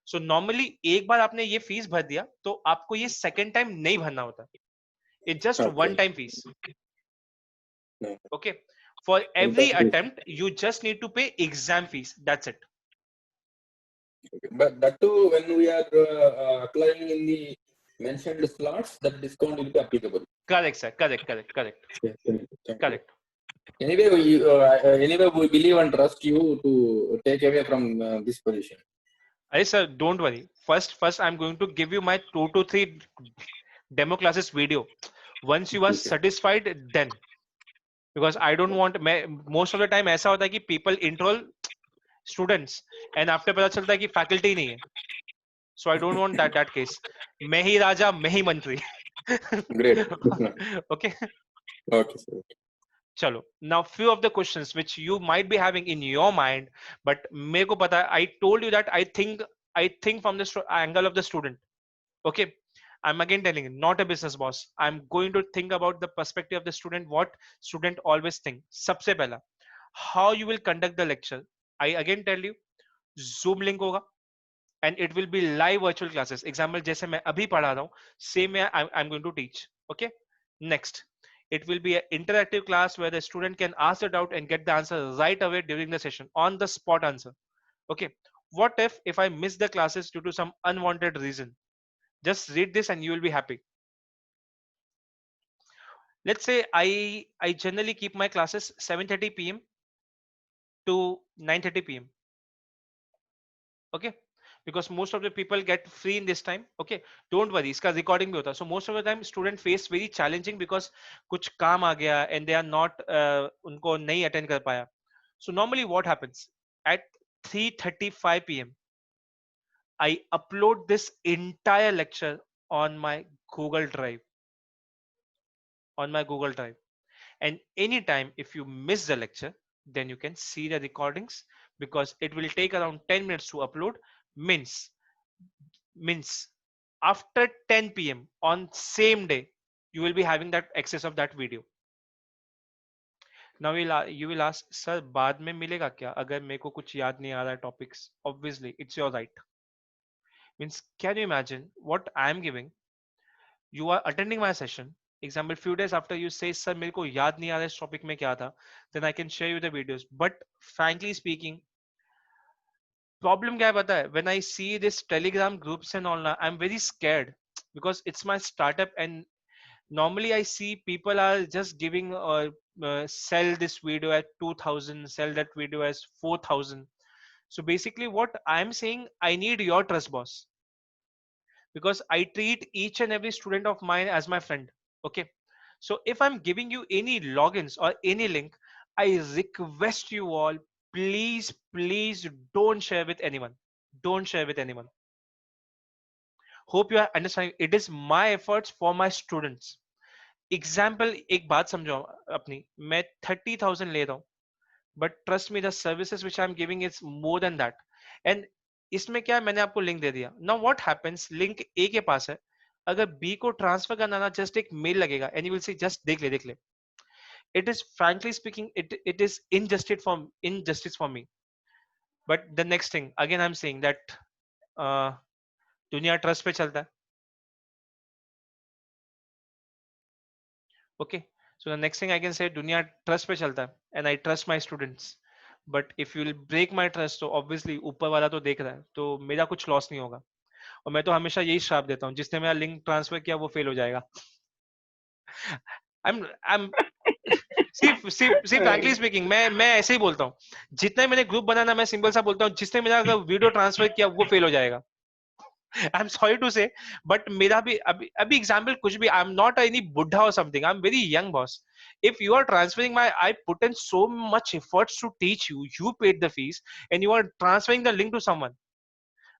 सो नॉर्मली एक बार आपने ये फीस भर दिया तो आपको ये सेकेंड टाइम नहीं भरना होता. It's just one time fees. Okay, for every attempt you just need to pay exam fees, that's it. But that too, when we are applying in the mentioned slots, that discount will be applicable. Correct sir, correct. Yes, Correct. Anyway, anyway, we believe and trust you to take away from this position. Hey sir, don't worry. First, I'm going to give you my 2 to 3 demo classes video. Once you are satisfied, then, because I don't want, most of the time ऐसा होता है कि people enroll students and after पता चलता है कि faculty नहीं है. So I don't want that case. मैं ही राजा, मैं ही मंत्री. Great. Okay. Okay, sir. चलो, now few of the questions which you might be having in your mind, but मेरे को पता है, I told you that I think from the angle of the student. Okay, I'm again telling you, not a business boss. I'm going to think about the perspective of the student, what student always think. सबसे पहला, how you will conduct the lecture. I again tell you, Zoom link होगा and it will be live virtual classes. Example जैसे मैं अभी पढ़ा रहा हूँ, same way I'm going to teach. Okay, next. It will be an interactive class where the student can ask the doubt and get the answer right away during the session, on the spot answer. Okay, what if I miss the classes due to some unwanted reason? Just read this and you will be happy. Let's say I generally keep my classes 7:30 p.m. to 9:30 p.m. Okay, because most of the people get free in this time. Okay, don't worry, इसका recording भी होता है. So most of the time student face very challenging because कुछ काम आ गया and they are not उनको नहीं attend कर पाया. So normally what happens at 3:35 p.m. I upload this entire lecture on my Google Drive. And anytime if you miss the lecture, then you can see the recordings, because it will take around 10 minutes to upload. Means after 10 p.m. on same day, you will be having that access of that video. Now you will ask, sir, बाद में मिलेगा क्या अगर मेरे को कुछ याद नहीं आ रहा है topics? Obviously, it's your right. Means, can you imagine what I am giving? You are attending my session. Example, few days after you say, sir, मेरे को याद नहीं आ रहा है इस topic में क्या था, then I can share you the videos. But frankly speaking, problem क्या है पता है? When I see this Telegram groups and all, I'm very scared because it's my startup and normally I see people are just giving sell this video at 2,000, sell that video as 4,000. So basically what I'm saying, I need your trust, boss, because I treat each and every student of mine as my friend. Okay, so if I'm giving you any logins or any link, I request you all, please don't share with anyone. Don't share with anyone. Hope you are understanding. It is my efforts for my students. Example, एक बात समझो अपनी, मैं 30,000 ले रहा हूँ, but trust me, the services which I'm giving is more than that. And इसमें क्या है, मैंने आपको लिंक दे दिया. Now what happens, link A के पास है, अगर B को ट्रांसफर करना ना, जस्ट एक मेल लगेगा and you will say just देख ले. It is, frankly speaking, it is injustice for me. But the next thing, again I'm saying that दुनिया ट्रस्ट पे चलता है. Okay, so the next thing I can say, दुनिया trust पे चलता है and I trust my students. But if you will break my trust, तो obviously ऊपर वाला तो देख रहा है, तो मेरा कुछ लॉस नहीं होगा. और मैं तो हमेशा यही श्राप देता हूँ, जिसने मेरा लिंक ट्रांसफर किया वो फेल हो जाएगा. I'm see frankly speaking, मैं ऐसे ही बोलता हूँ. जितना मैंने ग्रुप बनाना, मैं सिंपल सा बोलता हूँ, जिसने मेरा अगर वीडियो ट्रांसफर किया वो फेल हो जाएगा. I'm sorry to say, but मेरा भी अभी example कुछ भी, I'm not any बुढ़ा or something. I'm very young, boss. If you are transferring I put in so much efforts to teach you. You paid the fees, and you are transferring the link to someone.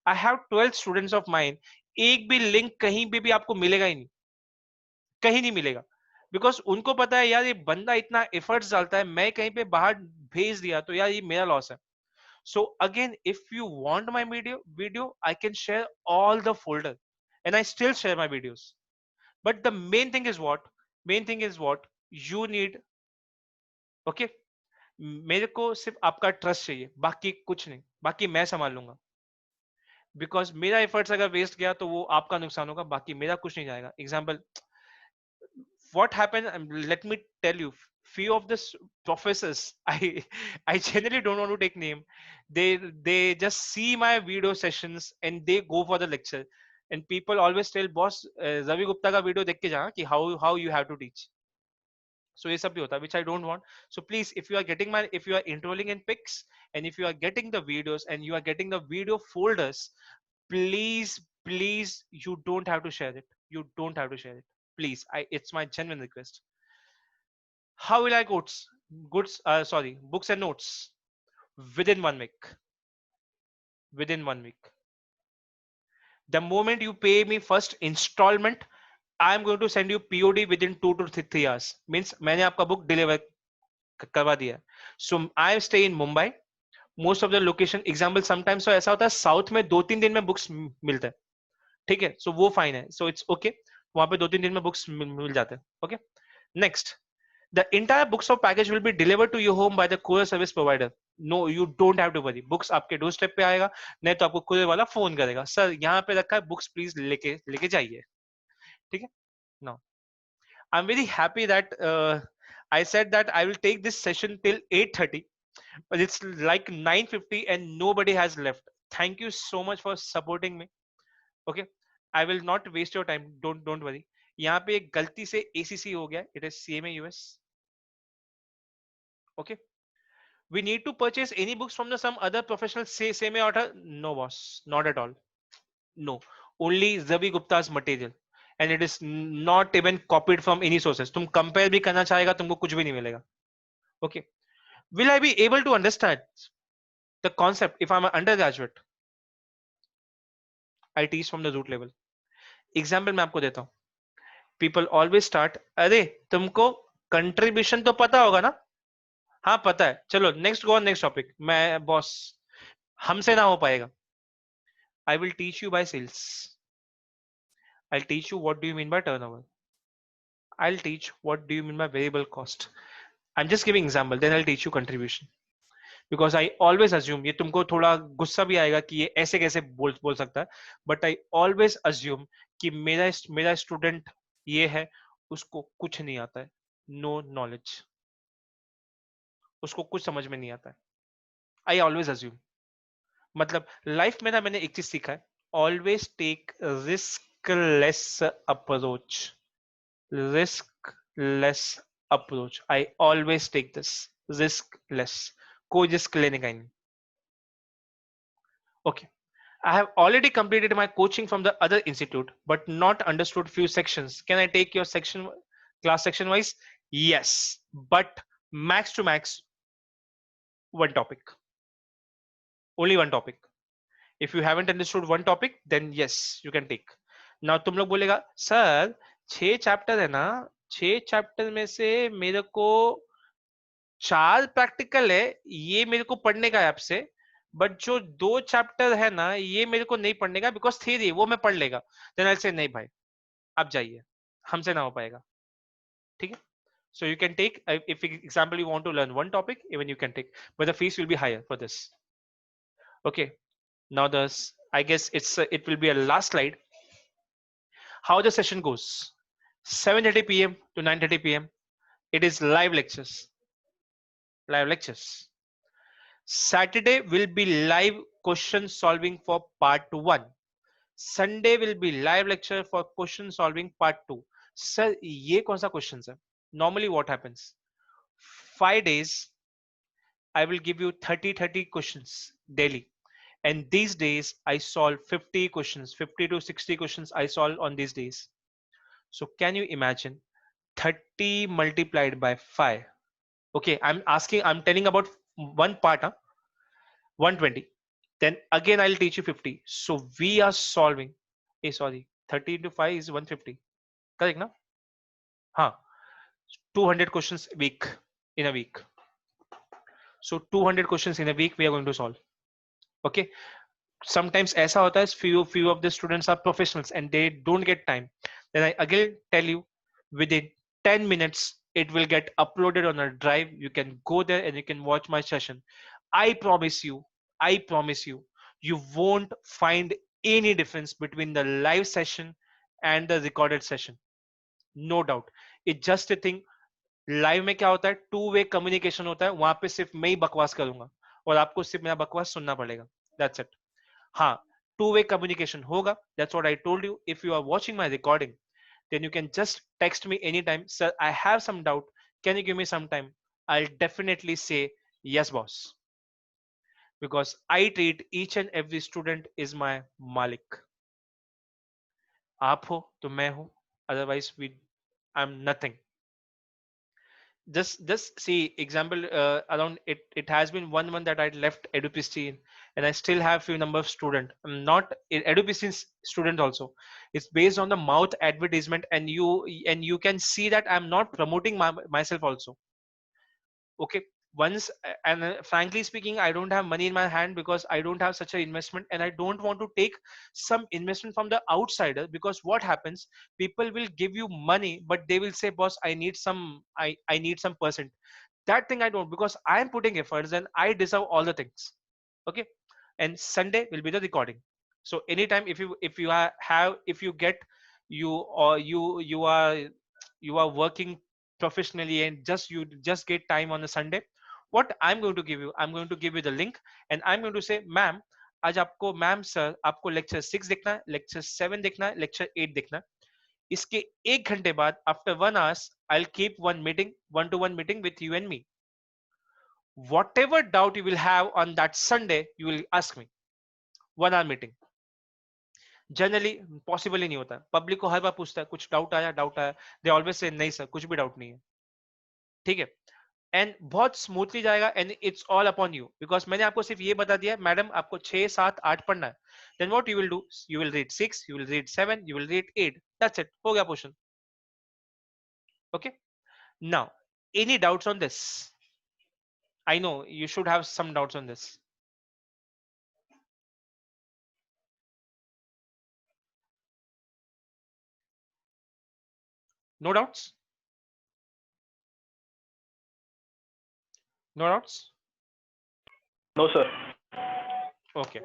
I have 12 students of mine. एक भी link कहीं पे भी आपको मिलेगा ही नहीं, कहीं नहीं मिलेगा, because उनको पता है यार ये बंदा इतना efforts डालता है, मैं कहीं पे बाहर भेज दिया तो यार ये मेरा लॉस है. So again, if you want my video, I can share all the folder, and I still share my videos. But the main thing is what? You need. Okay, मेरे को सिर्फ आपका ट्रस्ट चाहिए, बाकी कुछ नहीं, बाकी मैं संभाल लूंगा. Because मेरा एफर्ट्स अगर वेस्ट गया तो वो आपका नुकसान होगा, बाकी मेरा कुछ नहीं जाएगा. Example, what happened, let me tell you, few of the professors, I generally don't want to take name, they just see my video sessions and they go for the lecture, and people always tell, boss, Ravi Gupta ka video dekh ke ja ki how you have to teach. So ये सब भी होता है, which I don't want. So please, if you are enrolling in Pix, and if you are getting the videos and you are getting the video folders, please, you don't have to share it. You don't have to share it. Please, it's my genuine request. How will I books and notes within 1 week? Within 1 week. The moment you pay me first installment, I am going to send you POD within 2 to 3 hours. Means मैंने आपका book deliver करवा दिया. So I stay in Mumbai. Most of the location, example sometimes so ऐसा होता है south में 2-3 दिन में बुक्स मिलते हैं, ठीक है, सो वो फाइन है, सो इट्स ओके, वहां पे 2-3 दिन में बुक्स मिल जाते हैं. Okay, next, the entire books of package will be delivered to your home by the courier service provider. No, you don't have to worry. Books आपके डोर स्टेप पे आएगा, नहीं तो आपको courier वाला फोन करेगा, सर यहाँ पे रखा है, बुक्स प्लीज लेके जाइए. ठीक है. Now I'm very happy that I said that I will take this session till 8:30, but it's like 9:50 and nobody has left. Thank you so much for supporting me. Okay, I will not waste your time. Don't worry. यहाँ पे एक गलती से ACC हो गया. It is CMA US. Okay. We need to purchase any books from some other professional CMA author? No, boss. Not at all. No. Only Ravi Gupta's material. And it is not even copied from any sources. तुम compare भी करना चाहेगा, तुमको कुछ भी नहीं मिलेगा. Okay. Will I be able to understand the concept if I'm an undergraduate? I teach from the root level. Example मैं आपको देता हूँ. People always start, अरे तुमको contribution तो पता होगा ना? हाँ पता है, चलो next go on next topic. मैं boss, हमसे ना हो पाएगा. I will teach you by sales. I'll teach you what do you mean by turnover. I'll teach what do you mean by variable cost. I'm just giving example, then I'll teach you contribution. Because I always assume, ये तुमको थोड़ा गुस्सा भी आएगा कि ये ऐसे कैसे बोल सकता है, but I always assume कि मेरा स्टूडेंट ये है, उसको कुछ नहीं आता है, no knowledge, उसको कुछ समझ में नहीं आता है. I always assume. मतलब लाइफ में ना मैंने एक चीज सीखा है, always take riskless approach. Riskless approach. I always take this riskless. कोई रिस्क लेने का ही नहीं. Okay. I have already completed my coaching from the other institute, but not understood few sections. Can I take your section, class section wise? Yes, but max to max, one topic. Only one topic. If you haven't understood one topic, then yes, you can take. Now तुम लोग बोलेगा, sir 6 chapter है ना, 6 chapter में से मेरे को 4 practical है, ये मेरे को पढ़ने का है आपसे, बट जो 2 चैप्टर है ना, ये मेरे को नहीं पढ़ने का, बिकॉज थ्योरी वो मैं पढ़ लेगा. देन आई से नहीं भाई, आप जाइए, हमसे ना हो पाएगा. ठीक है. So you can take, if example you want to learn one topic, even you can take, but the fees will be higher for this. Okay. Now I guess it will be a last slide. How the session goes: 7:30 p.m. to 9:30 p.m. It is live lectures. Live lectures. Saturday will be live question solving for part 1. Sunday will be live lecture for question solving part 2. Sir, ये कौन सा questions है? Normally what happens? 5 days, I will give you 30 questions daily. And these days, I solve 50 questions, 50 to 60 questions I solve on these days. So can you imagine 30 multiplied by 5? Okay, I'm telling about one part, 120. Then again, I'll teach you 50. So we are solving, 30 into 5 is 150. Correct, no? 200 questions in a week. So 200 questions in a week we are going to solve. Okay. Sometimes ऐसा होता है, few of the students are professionals and they don't get time. Then I again tell you, within 10 minutes it will get uploaded on a drive. You can go there and you can watch my session. I promise you, you won't find any difference between the live session and the recorded session. No doubt. It's just a thing. Live में क्या होता है, 2-way communication होता है, वहां पे सिर्फ मैं ही बकवास करूंगा और आपको सिर्फ मेरा बकवास सुनना पड़ेगा. That's it. हाँ, 2-way communication होगा. That's what I told you. If you are watching my recording, then you can just text me anytime. Sir, I have some doubt. can you give me some time? I'll definitely say yes, boss, because I treat each and every student is my Malik. आप हो तो मैं हूं, otherwise we I'm nothing. Just see example, around it has been 1 month that I left EduPC, and I still have few number of student. I'm not EduPC student also. It's based on the mouth advertisement, and you can see that I'm not promoting myself also. Okay, once and frankly speaking, I don't have money in my hand because I don't have such an investment, and I don't want to take some investment from the outsider, because what happens, people will give you money but they will say, boss, I need some percent. That thing I don't, because I am putting efforts and I deserve all the things. Okay, and Sunday will be the recording. So anytime if you get you or you are working professionally and you just get time on a Sunday, what I'm going to give you, I'm going to give you the link, and I'm going to say, ma'am, आज आपको ma'am sir आपको lecture 6 देखना है, lecture 7 देखना है, lecture 8 देखना है. इसके 1 घंटे बाद after 1 hours I'll keep one meeting, 1-to-1 meeting with you and me. Whatever doubt you will have on that Sunday, you will ask me. 1 hour meeting. Generally possible ही नहीं होता. पब्लिक को हर बार पूछता है कुछ डाउट आया, दे ऑलवेज से नहीं sir कुछ भी डाउट नहीं है. ठीक है, एंड बहुत स्मूथली जाएगा, and it's all upon you, because मैंने आपको सिर्फ ये बता दिया मैडम आपको 6, 7, 8 पढ़ना है. Then what you will do, you will read 6, you will read 7, you will read 8. That's it, हो गया portion. Okay, now any doubts on this? I know you should have some doubts on this. No doubts? No doubts? No, sir. Okay.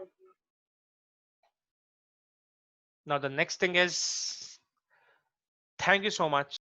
Now the next thing is, thank you so much